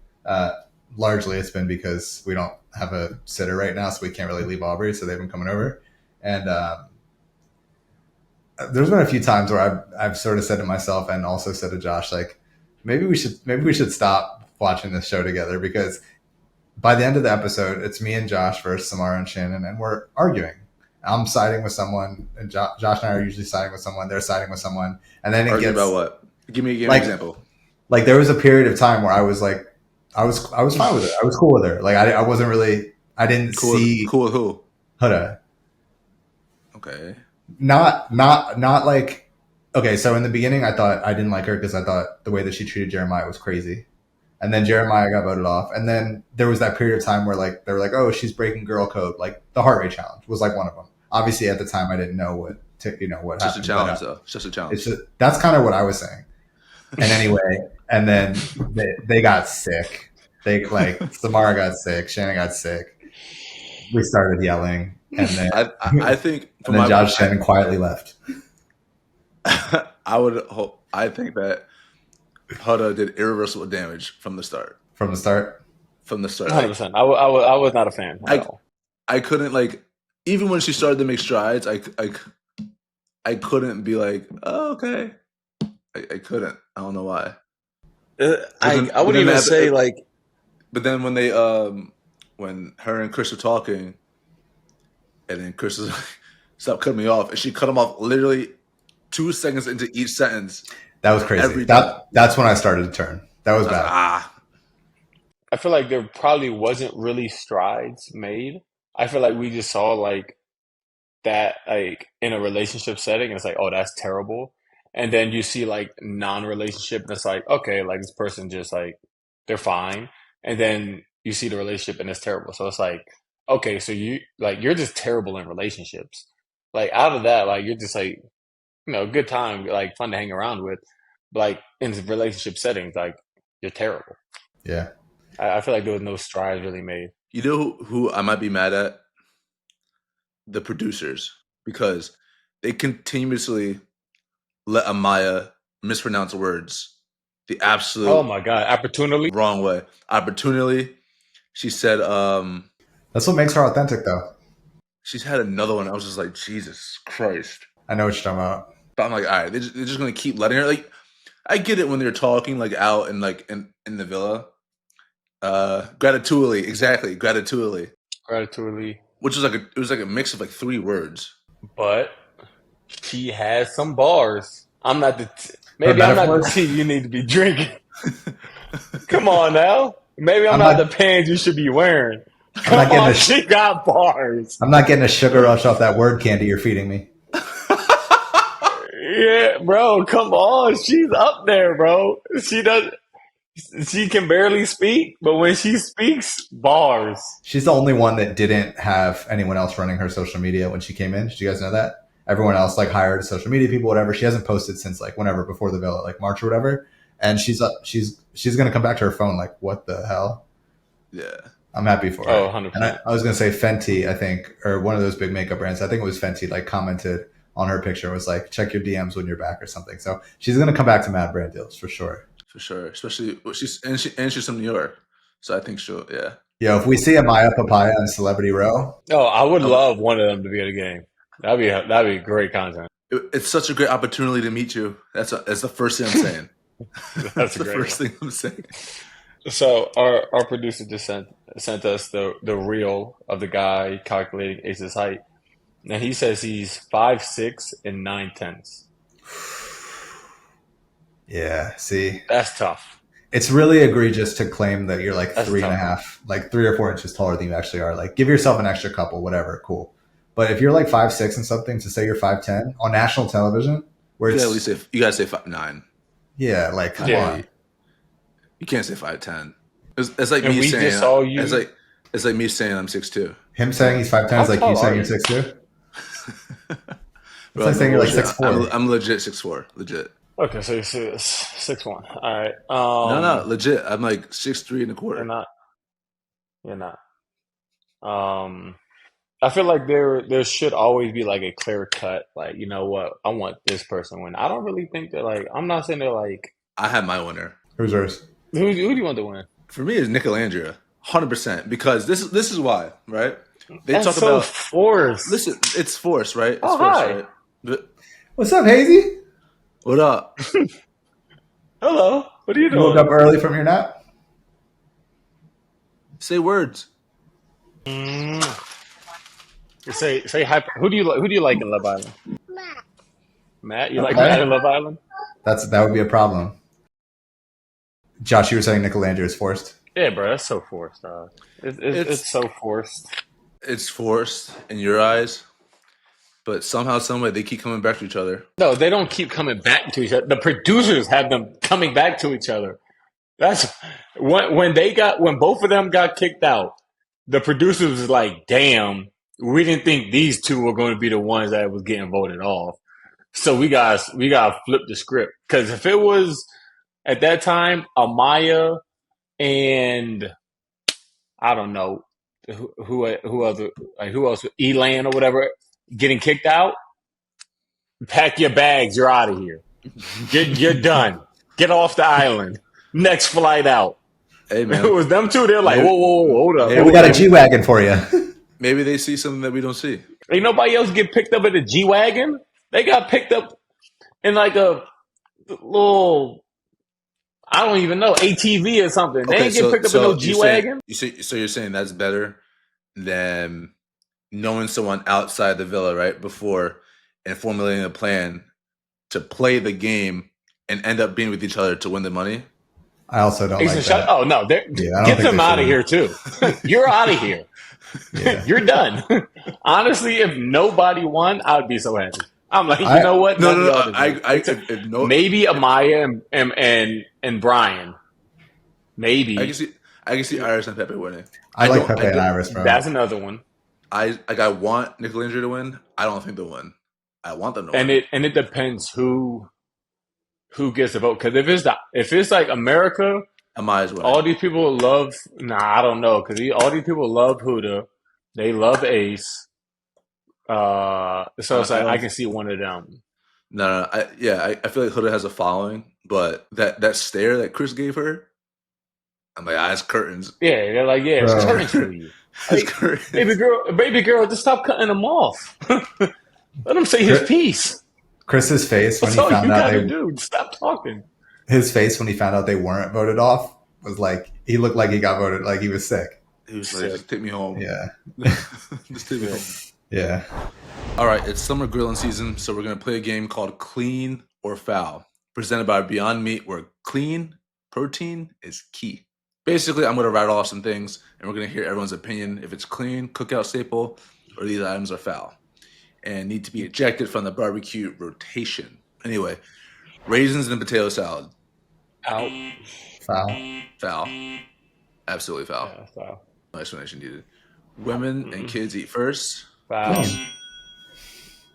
Largely it's been because we don't have a sitter right now, so we can't really leave Aubrey, so they've been coming over. And there's been a few times where I've sort of said to myself and also said to Josh, like, maybe we should stop watching this show together, because by the end of the episode, it's me and Josh versus Samara and Shannon, and we're arguing. I'm siding with someone, and Josh and I are usually siding with someone. They're siding with someone, and then it gets about what? Give me an example. Like there was a period of time where I was like, I was fine with it. I was cool with her. Like I wasn't really. I didn't see cool with who? Huda. Okay. Not like. Okay, so in the beginning, I thought I didn't like her because I thought the way that she treated Jeremiah was crazy. And then Jeremiah got voted off. And then there was that period of time where like they were like, oh, she's breaking girl code. Like the heart rate challenge was like one of them. Obviously at the time I didn't know what happened. Just a challenge though. It's just a challenge. That's kind of what I was saying. And anyway, and then they got sick. They like Samara got sick, Shannon got sick. We started yelling, and then I think and then Josh Shannon quietly left. I think that Huda did irreversible damage from the start. From the start? 100%. I was not a fan at all. I couldn't like, even when she started to make strides, I couldn't be like, oh, okay. I couldn't. I don't know why. I wouldn't even say like. But then when they when her and Chris were talking, and then Chris was like, "Stop cutting me off," and she cut him off literally 2 seconds into each sentence. That was crazy. That's when I started to turn. That was bad. I feel like there probably wasn't really strides made. I feel like we just saw like that like in a relationship setting, and it's like, oh, that's terrible. and then you see like non-relationship, and it's like, okay, like this person just like they're fine, and then you see the relationship and it's terrible. So it's like, okay, so you're just terrible in relationships. Like out of that, like you're just like, good time, like fun to hang around with. But, like in relationship settings, like you're terrible. Yeah. I feel like there was no strides really made. You know who I might be mad at? The producers, because they continuously let Amaya mispronounce words the absolute Oh my God, opportunity. wrong way. Opportunity. She said, That's what makes her authentic, though. she's had another one. I was just like, Jesus Christ. I know what you're talking about. But I'm like, all right, they're just going to keep letting her. Like, I get it when they're talking, like, out and like in the villa. Gratitually. Exactly. Gratitually. Gratitude. Which was it was like a mix of like 3 words. But she has some bars. I'm not maybe I'm not the tea you need to be drinking. Come on now. Maybe I'm not the pants you should be wearing. Come on, she got bars. I'm not getting a sugar rush off that word candy you're feeding me. Yeah, bro, come on. She's up there, bro. She can barely speak, but when she speaks, bars. She's the only one that didn't have anyone else running her social media when she came in. Did you guys know that? Everyone else like hired social media people, whatever. She hasn't posted since like whenever before the villa, like March or whatever. And she's gonna come back to her phone like, what the hell? Yeah. I'm happy for her. Oh, 100%. And I was gonna say Fenty, I think, or one of those big makeup brands. I think it was Fenty, like commented on her picture, was like, check your DMs when you're back or something. So she's gonna come back to Mad Brand Deals for sure. For sure. Especially she's from New York. So I think she'll Yo, if we see Amaya Papaya on Celebrity Row. Oh, I would love one of them to be at a game. That'd be great content. It's such a great opportunity to meet you. That's the first thing I'm saying. That's the first thing I'm saying. So our producer just sent us the reel of the guy calculating Ace's height. And he says he's 5'6" and 9/10. Yeah, see. That's tough. It's really egregious to claim that you're like That's 3.5, like 3 or 4 inches taller than you actually are. Like, give yourself an extra couple, whatever, cool. But if you're like 5'6" and something, to say you're 5'10" on national television, where it's at least you gotta say 5'9". Yeah, like come on. You can't say 5'10". It's like And me we saying just saw you. it's like me saying I'm 6'2". Him saying he's 5'10" is like you saying you're 6'2". It's like saying you're like 6'4". I'm legit 6'4". Legit. Okay, so you're 6'1". All right. No, legit. I'm like 6'3" and a quarter. You're not. I feel like there should always be like a clear cut. Like, you know what? I want this person to win. I don't really think that like I'm not saying they're like. I have my winner. Who's yours? Who do you want to win? For me, it's Nicolandria, 100%. Because this is why, right? They That's talk so about forced. Listen, it's forced, right? It's forced, hi. right? But What's up, Hazy? what up? Hello. What are you You doing? woke up early from your nap? Say words. Say hi. Who do you like in Love Island? Matt. You like Matt in Love Island? That would be a problem. Josh, you were saying Nicolandria is forced? Yeah, bro. That's so forced. It's so forced. It's forced in your eyes, but somehow, someway, they keep coming back to each other. No, they don't keep coming back to each other. The producers have them coming back to each other. That's when both of them got kicked out. The producers was like, "Damn, we didn't think these two were going to be the ones that was getting voted off. So we got flip the script, because if it was at that time Amaya and I don't know who else, Elan or whatever, getting kicked out, pack your bags, you're out of here. You're done. Get off the island. Next flight out. Hey, man. If it was them two, they're like, whoa, hold up. Hey, we got a G-Wagon for you. Maybe they see something that we don't see. Ain't nobody else get picked up in a G-Wagon. They got picked up in like a little, I don't even know, ATV or something. They ain't get picked up in no G-Wagon. So you're saying that's better than knowing someone outside the villa, right, before, and formulating a plan to play the game and end up being with each other to win the money? I also don't like that. Oh, no. Get them out of here, too. You're out of here. Yeah. You're done. Honestly, if nobody won, I would be so happy. I'm like, you know what? No, None of no, y'all no. deserve it. If no, Maybe Amaya and Brian. Maybe I can see Iris and Pepe winning. I like don't. Pepe and Iris, bro. that's another one. I want Nick Landry to win. I don't think they'll win. I want them to And win. it depends who gets the vote. Because if it's like America, Amaya's winning. all these people love. Nah, I don't know. Because all these people love Huda. They love Ace. So it's like I can see one of them. No. I feel like Huda has a following, but that stare that Chris gave her, I'm like, it's curtains. Yeah, they're like, yeah, it's Bro. curtains for you. It's Like, curtains. baby girl, just stop cutting them off. Let him say his piece. Chris's face when That's he all you found out gotta do. Stop talking. his face when he found out they weren't voted off was like he looked like he got voted, like he was sick. He was like, just take me home. Yeah, Just take me home. yeah. All right, it's summer grilling season, so we're going to play a game called Clean or Foul, presented by Beyond Meat, where clean protein is key. Basically, I'm going to rattle off some things, and we're going to hear everyone's opinion if it's clean, cookout staple, or these items are foul, and need to be ejected from the barbecue rotation. Anyway, raisins and potato salad. Out. Foul. Absolutely foul. Yeah, foul. No explanation needed. Women and kids eat first. Foul.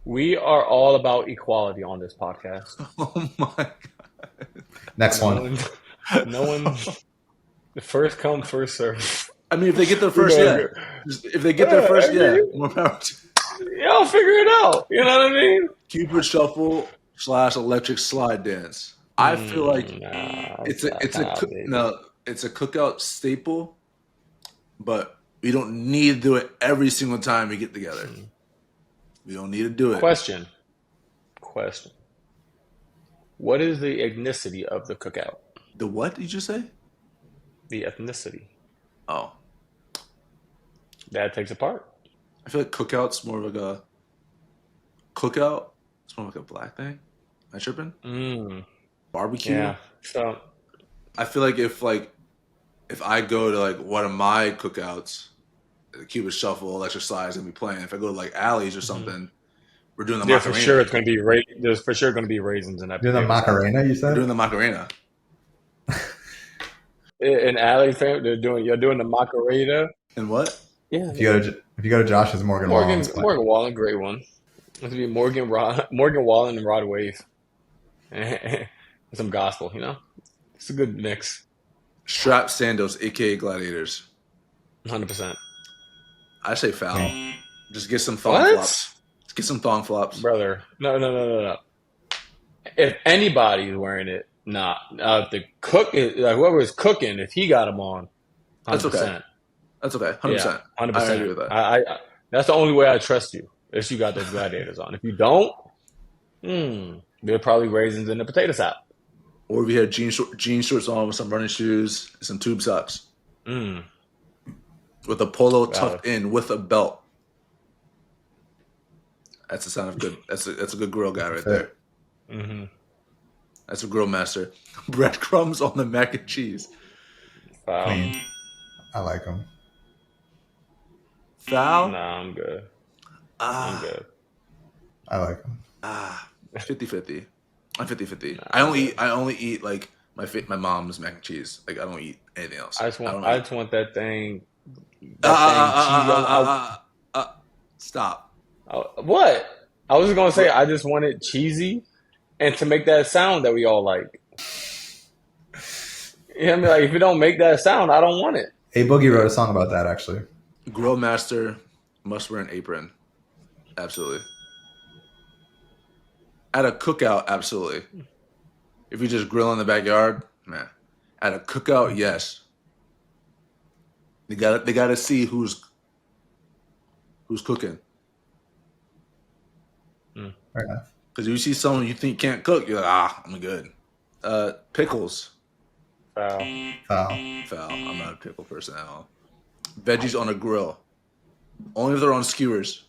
We are all about equality on this podcast. Oh my God. Next one. No one. The first come, first serve. I mean, if they get there first, yeah. If they get there first, yeah. More power to Y'all figure it out. You know what I mean? Cupid shuffle / electric slide dance. I feel like it's a cookout staple, but we don't need to do it every single time we get together. We don't need to do it. Question. What is the ethnicity of the cookout? The what did you just say? The ethnicity. Oh, That takes a part. I feel like cookout's more of like a cookout. It's more like a black thing. Am I tripping? Barbecue. Yeah. So I feel like if I go to like one of my cookouts, the Cupid Shuffle, electric slide's gonna be playing. If I go to like Alley's or something, we're doing the yeah, Macarena. for sure it's gonna be there's for sure gonna be raisins in that. Doing the Macarena, you We're said? doing the Macarena. In Alley fam, you're doing the Macarena. And what? Yeah. If you go to Josh's Morgan Wallen's playing. Morgan Wallen, great one. It's gonna be Morgan Wallen and Rod Wave. And some gospel, you know? It's a good mix. Strap sandals, aka gladiators. 100%. I say foul. Yeah. Just get some thong What? flops. Just get some thong flops. Brother. No. If anybody's wearing it, nah. If the cook, whoever is cooking, if he got them on, 100%. That's okay. That's okay. 100%. Yeah, 100%. I agree with that. I that's the only way I trust you. If you got those gladiators on. If you don't, there are probably raisins in the potato salad. Or if you had jean shorts on with some running shoes and some tube socks. With a polo tucked in with a belt. That's the sound of good. That's a good grill guy right there. That's a grill master. Breadcrumbs on the mac and cheese. Foul. Clean. I like them. Foul? Nah, I'm good. I'm good. I like them. 50-50. I'm 50-50. I only eat like my mom's mac and cheese. Like I don't eat anything else. I just want that thing. Stop. What? I was gonna say I just want it cheesy, and to make that sound that we all like. You know what I mean? Like if you don't make that sound, I don't want it. A Boogie wrote a song about that actually. Grill master must wear an apron. Absolutely. At a cookout, absolutely. If you just grill in the backyard, man. At a cookout, yes. They gotta see who's cooking. Fair enough. Because if you see someone you think can't cook, you're like, I'm good. Pickles. Foul. I'm not a pickle person at all. Veggies on a grill. Only if they're on skewers.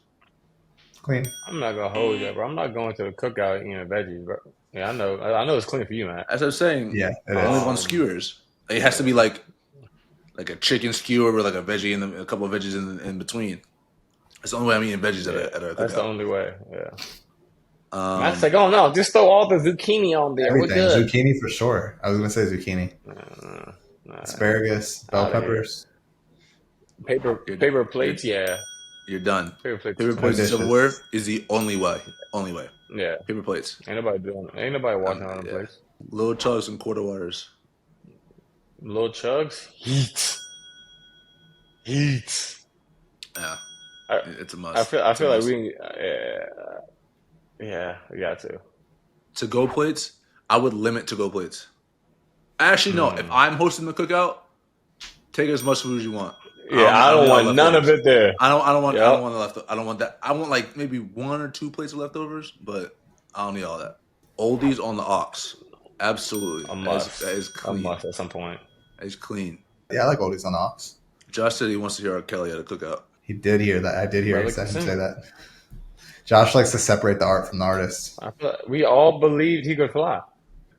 Clean. I'm not gonna hold you, bro. I'm not going to the cookout eating veggies, bro. Yeah, I know it's clean for you, man. As I was saying, Yeah, it only is. on skewers. It has to be like a chicken skewer with like a veggie and a couple of veggies in between. That's the only way I'm eating veggies at a cookout. That's the only way. Matt's like, oh no, just throw all the zucchini on there. Everything. We're good. Zucchini for sure. I was going to say zucchini. Asparagus, bell peppers. Paper plates, yeah. You're done. Paper plates. Paper plates and silverware is the only way. Yeah. Paper plates. Ain't nobody washing on them plates. Little chugs and quarter waters. Little chugs. Heat. Yeah. It's a must. I feel like we. Yeah, we got to. To-go plates, I would limit to-go plates. Actually, no. If I'm hosting the cookout, take as much food as you want. Yeah, I don't want none of it there. I don't want the leftovers. I don't want that. I want like maybe 1 or 2 plates of leftovers, but I don't need all that. Oldies on the ox. Absolutely. A must. That is clean. A must at some point. That is clean. Yeah, I like oldies on the ox. Josh said he wants to hear R. Kelly at a cookout. He did hear that. I did hear him say that. Josh likes to separate the art from the artist. I feel like we all believed he could fly.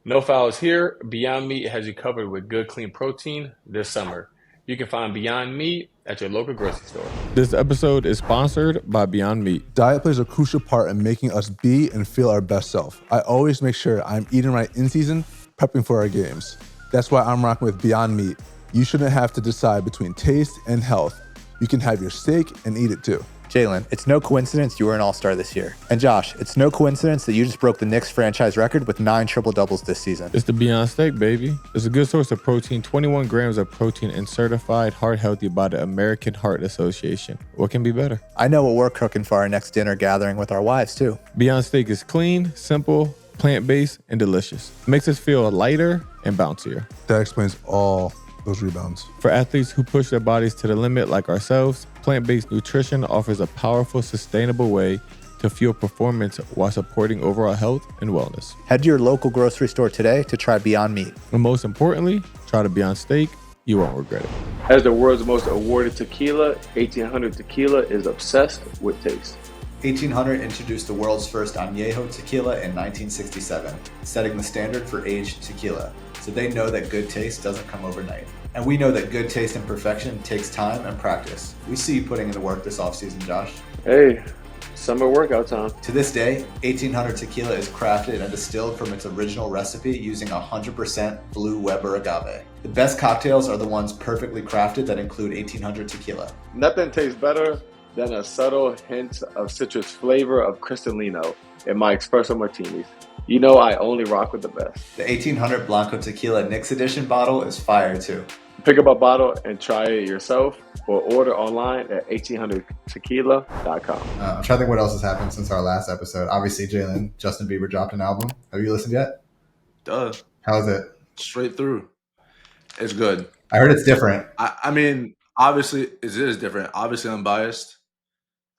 No fouls here. Beyond Meat has you covered with good, clean protein this summer. You can find Beyond Meat at your local grocery store. This episode is sponsored by Beyond Meat. Diet plays a crucial part in making us be and feel our best self. I always make sure I'm eating right in season, prepping for our games. That's why I'm rocking with Beyond Meat. You shouldn't have to decide between taste and health. You can have your steak and eat it too. Jalen, it's no coincidence you were an all-star this year. And Josh, it's no coincidence that you just broke the Knicks franchise record with 9 triple-doubles this season. It's the Beyond Steak, baby. It's a good source of protein, 21 grams of protein, and certified heart healthy by the American Heart Association. What can be better? I know what we're cooking for our next dinner gathering with our wives, too. Beyond Steak is clean, simple, plant-based, and delicious. It makes us feel lighter and bouncier. That explains all those rebounds. For athletes who push their bodies to the limit like ourselves, plant-based nutrition offers a powerful, sustainable way to fuel performance while supporting overall health and wellness. Head to your local grocery store today to try Beyond Meat. And most importantly, try the Beyond Steak. You won't regret it. As the world's most awarded tequila, 1800 Tequila is obsessed with taste. 1800 introduced the world's first añejo tequila in 1967, setting the standard for aged tequila. So they know that good taste doesn't come overnight. And we know that good taste and perfection takes time and practice. We see you putting in the work this offseason, Josh. Hey, summer workout time. To this day, 1800 Tequila is crafted and distilled from its original recipe using 100% Blue Weber agave. The best cocktails are the ones perfectly crafted that include 1800 Tequila. Nothing tastes better than a subtle hint of citrus flavor of Cristalino in my espresso martinis. You know I only rock with the best. The 1800 Blanco Tequila Knicks Edition bottle is fire too. Pick up a bottle and try it yourself or order online at 1800tequila.com. I'm trying to think what else has happened since our last episode. Obviously, Jalen, Justin Bieber dropped an album. Have you listened yet? Duh. How's it? Straight through. It's good. I heard it's different. I mean, obviously, it is different. Obviously, I'm biased,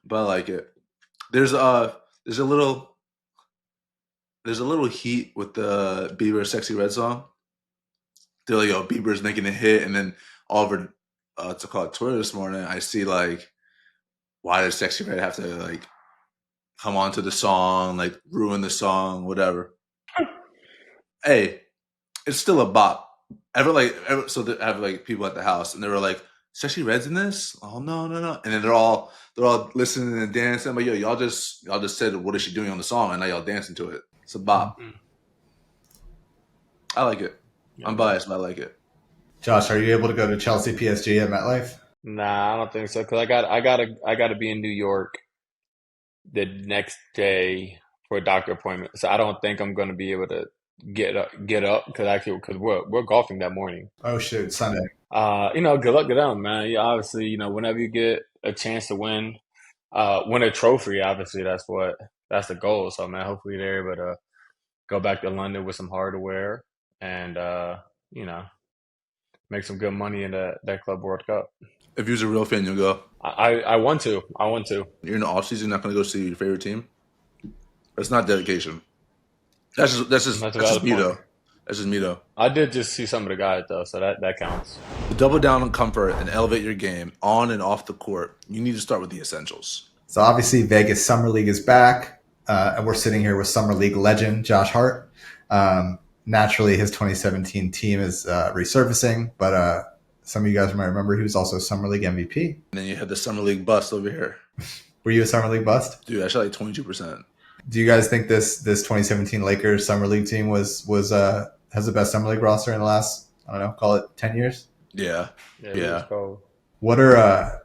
but I like it. There's a little heat with the Bieber Sexy Red song. They're like, yo, Bieber's making a hit. And then all over Twitter this morning, I see like, why does Sexy Red have to like come onto the song, like ruin the song, whatever. Hey, it's still a bop. So they have like people at the house and they were like, Sexy Red's in this? Oh no. And then they're all listening and dancing. I'm like, yo, y'all just said what is she doing on the song and now y'all dancing to it. It's a bop. Mm-hmm. I like it. I'm biased, but I like it. Josh, are you able to go to Chelsea PSG at MetLife? Nah, I don't think so. Cause I gotta be in New York the next day for a doctor appointment. So I don't think I'm gonna be able to get up because we're golfing that morning. Oh shoot, Sunday. Good luck to them, man. Obviously, whenever you get a chance to win a trophy, obviously that's the goal. So man, hopefully they're able to go back to London with some hardware and make some good money in that Club World Cup. If you're a real fan, you'll go. I want to. You're in the off season, not going to go see your favorite team. That's not dedication. That's just me though. That's just me though. I did just see some of the guys though, so that counts. To double down on comfort and elevate your game on and off the court, you need to start with the essentials. So obviously Vegas Summer League is back, and we're sitting here with Summer League legend Josh Hart. Naturally, his 2017 team is resurfacing, but some of you guys might remember he was also Summer League MVP. And then you had the Summer League bust over here. Were you a Summer League bust? Dude, I shot like 22%. Do you guys think this 2017 Lakers summer league team was has the best summer league roster in the last, I don't know, call it 10 years? Yeah. Yeah, it was Yeah. cold. What are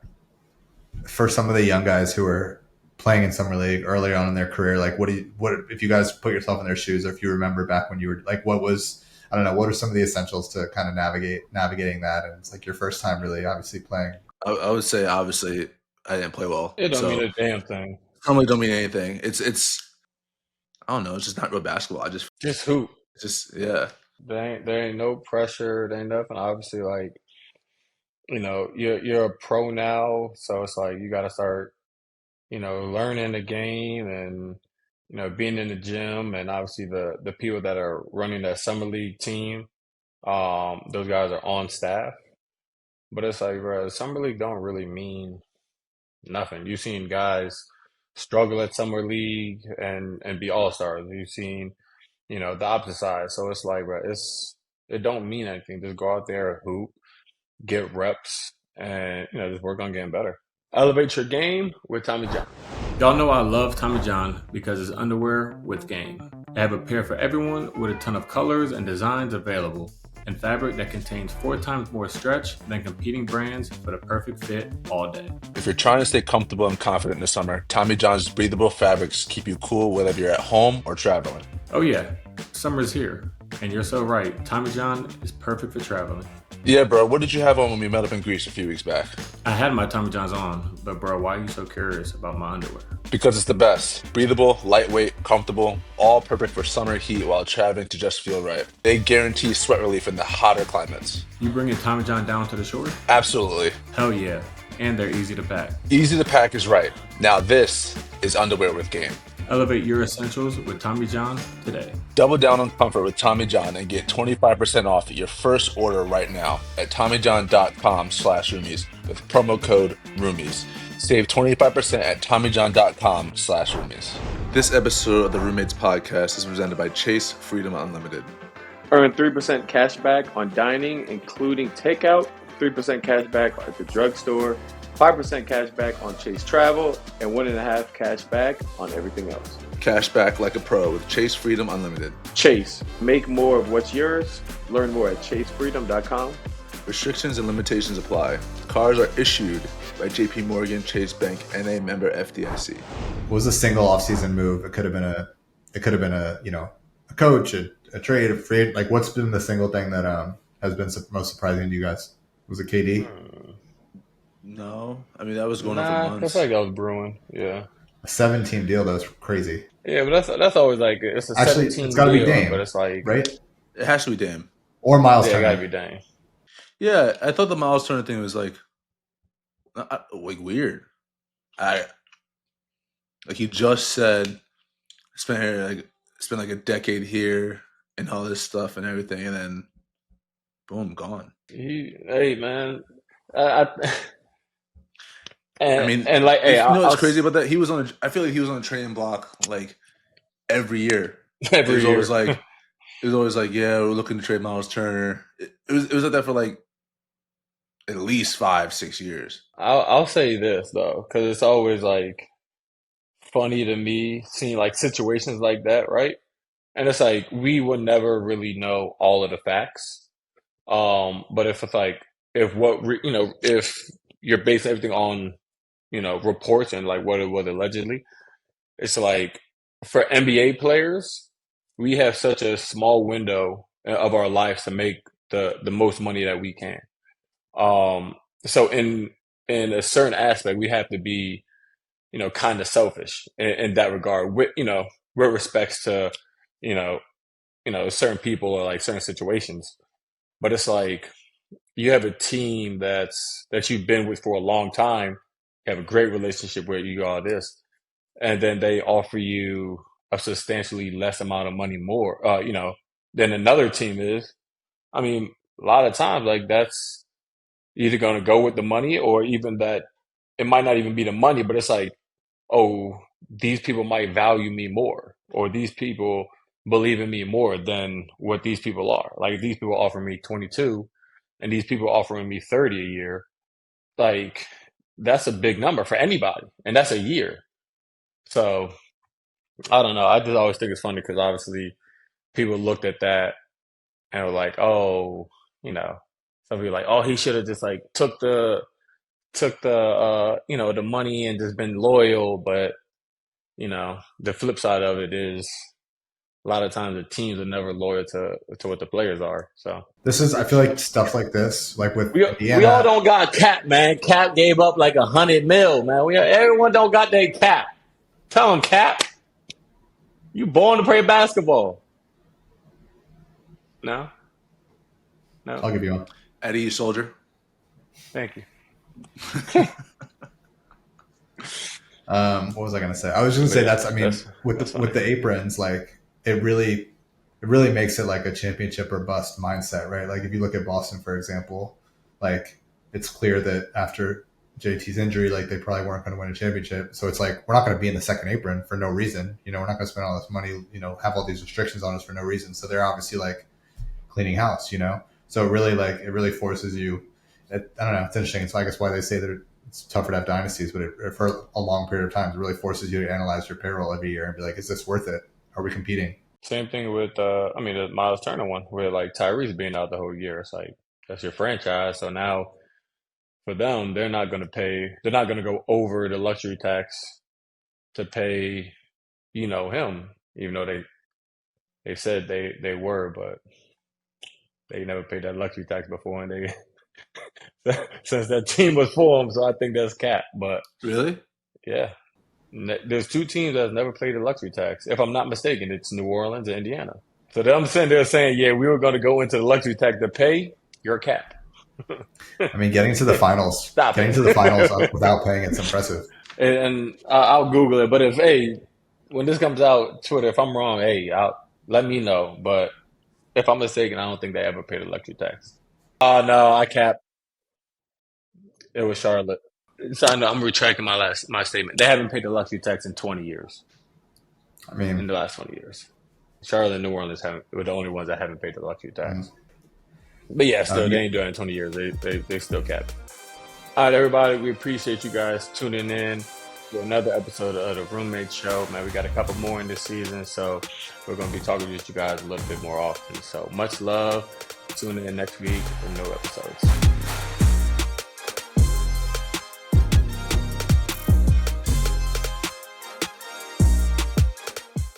for some of the young guys who are playing in summer league earlier on in their career, like what if you guys put yourself in their shoes, or if you remember back when you were like, what was, I don't know, what are some of the essentials to kind of navigating that? And it's like your first time really obviously playing. I would say obviously I didn't play well. It don't So mean a damn thing. normally don't mean anything. It's I don't know, it's just not real basketball. I just Hoop. yeah. There ain't no pressure. There ain't nothing. Obviously, like, you're a pro now, so it's like you got to start, learning the game and being in the gym, and obviously the people that are running that summer league team, those guys are on staff. But it's like, bro, summer league don't really mean nothing. You've seen guys struggle at summer league and be all stars. You've seen the opposite side. So it's like, bro, it don't mean anything. Just go out there, hoop, get reps, and just work on getting better. Elevate your game with Tommy John. Y'all know I love Tommy John because it's underwear with game. I have a pair for everyone with a ton of colors and designs available, and fabric that contains 4 times more stretch than competing brands for the perfect fit all day. If you're trying to stay comfortable and confident in the summer, Tommy John's breathable fabrics keep you cool whether you're at home or traveling. Oh yeah, summer's here, and you're so right. Tommy John is perfect for traveling. Yeah, bro, what did you have on when we met up in Greece a few weeks back? I had my Tommy Johns on, but bro, why are you so curious about my underwear? Because it's the best. Breathable, lightweight, comfortable, all perfect for summer heat while traveling to just feel right. They guarantee sweat relief in the hotter climates. You bringing Tommy John down to the shore? Absolutely. Hell yeah, and they're easy to pack. Easy to pack is right. Now this is underwear with game. Elevate your essentials with Tommy John today. Double down on comfort with Tommy John and get 25% off your first order right now at TommyJohn.com/roomies with promo code roomies. Save 25% at TommyJohn.com/roomies. This episode of the Roommates Podcast is presented by Chase Freedom Unlimited. Earn 3% cash back on dining, including takeout, 3% cash back at the drugstore, 5% cash back on Chase Travel, and 1.5% cash back on everything else. Cash back like a pro with Chase Freedom Unlimited. Chase, make more of what's yours. Learn more at chasefreedom.com. Restrictions and limitations apply. Cards are issued by JP Morgan Chase Bank, NA member FDIC. What was a single offseason move? It could have been a a coach, a trade, a free. Like, what's been the single thing that has been most surprising to you guys? Was it KD? No, I mean that was going on for months. I feel like that was brewing. Yeah, A 7-team deal. That was crazy. yeah, but that's always like it's a Actually, 17 it's got to be deal, Dame, but it's like right? It has to be Dame. Or Miles yeah, it Turner. gotta be Dame. Yeah, I thought the Miles Turner thing was like weird. He just said spent like a decade here and all this stuff and everything, and then boom, gone. Hey man, I I mean, and like, hey, you know what's I'll crazy about that? I feel like he was on a trading block like every year. every It year. was always like, yeah, we're looking to trade Miles Turner. It was like that for like at least 5-6 years. I'll say this though, because it's always like funny to me seeing like situations like that, right? And it's like we will never really know all of the facts. But if it's like if you're basing everything on reports and like what it was allegedly, it's like for NBA players, we have such a small window of our lives to make the most money that we can. So in a certain aspect, we have to be kind of selfish in that regard with with respects to you know certain people or like certain situations. But it's like you have a team that you've been with for a long time, you have a great relationship with, you got all this, and then they offer you a substantially less amount of money more, than another team is. I mean, a lot of times, like that's either going to go with the money, or even that it might not even be the money, but it's like, oh, these people might value me more, or these people believe in me more than what these people are. Like if these people offer me 22 and these people offering me 30 a year, like that's a big number for anybody. And that's a year. So I don't know. I just always think it's funny because obviously people looked at that and were like, oh, you know, some people like, oh, he should have just like took the the money and just been loyal. But the flip side of it is a lot of times the teams are never loyal to what the players are. So I feel like stuff like this, like with we all Indiana. don't got Cap, man. Cap gave up like $100 million, man. Everyone don't got their Cap. Tell him, Cap, you born to play basketball. No. I'll give you one. Eddie, soldier. Thank you. What was I going to say? I was going to say with the aprons, like it really makes it like a championship or bust mindset, right? Like if you look at Boston, for example, like it's clear that after JT's injury, like they probably weren't going to win a championship. So it's like, we're not going to be in the second apron for no reason. We're not going to spend all this money, have all these restrictions on us for no reason. So they're obviously like cleaning house, So it really forces you. I don't know. It's interesting. It's I guess why they say that it's tougher to have dynasties, but for a long period of time, it really forces you to analyze your payroll every year and be like, is this worth it? Are we competing? Same thing with the Miles Turner one, where like Tyrese being out the whole year. It's like that's your franchise. So now for them, they're not going to go over the luxury tax to pay, him, even though they said they were, but they never paid that luxury tax before, and they since that team was formed. So I think that's Cap. But Really? yeah, there's two teams that have never paid the luxury tax. If I'm not mistaken, it's New Orleans and Indiana. So I'm sitting there saying, yeah, we were going to go into the luxury tax to pay your Cap. I mean, getting to the finals without paying it's impressive. And I'll Google it. But when this comes out, Twitter, if I'm wrong, let me know. But if I'm mistaken, I don't think they ever paid a luxury tax. Oh no, I cap. It was Charlotte. So I'm retracting my statement. They haven't paid the luxury tax in 20 years. I mean, in the last 20 years, Charlotte and New Orleans were the only ones that haven't paid the luxury tax. But yeah, still they ain't doing it in 20 years. They still cap it. All right, everybody, we appreciate you guys tuning in to another episode of the Roommate Show. Man, we got a couple more in this season, so we're going to be talking with you guys a little bit more often. So much love. Tune in next week for new episodes.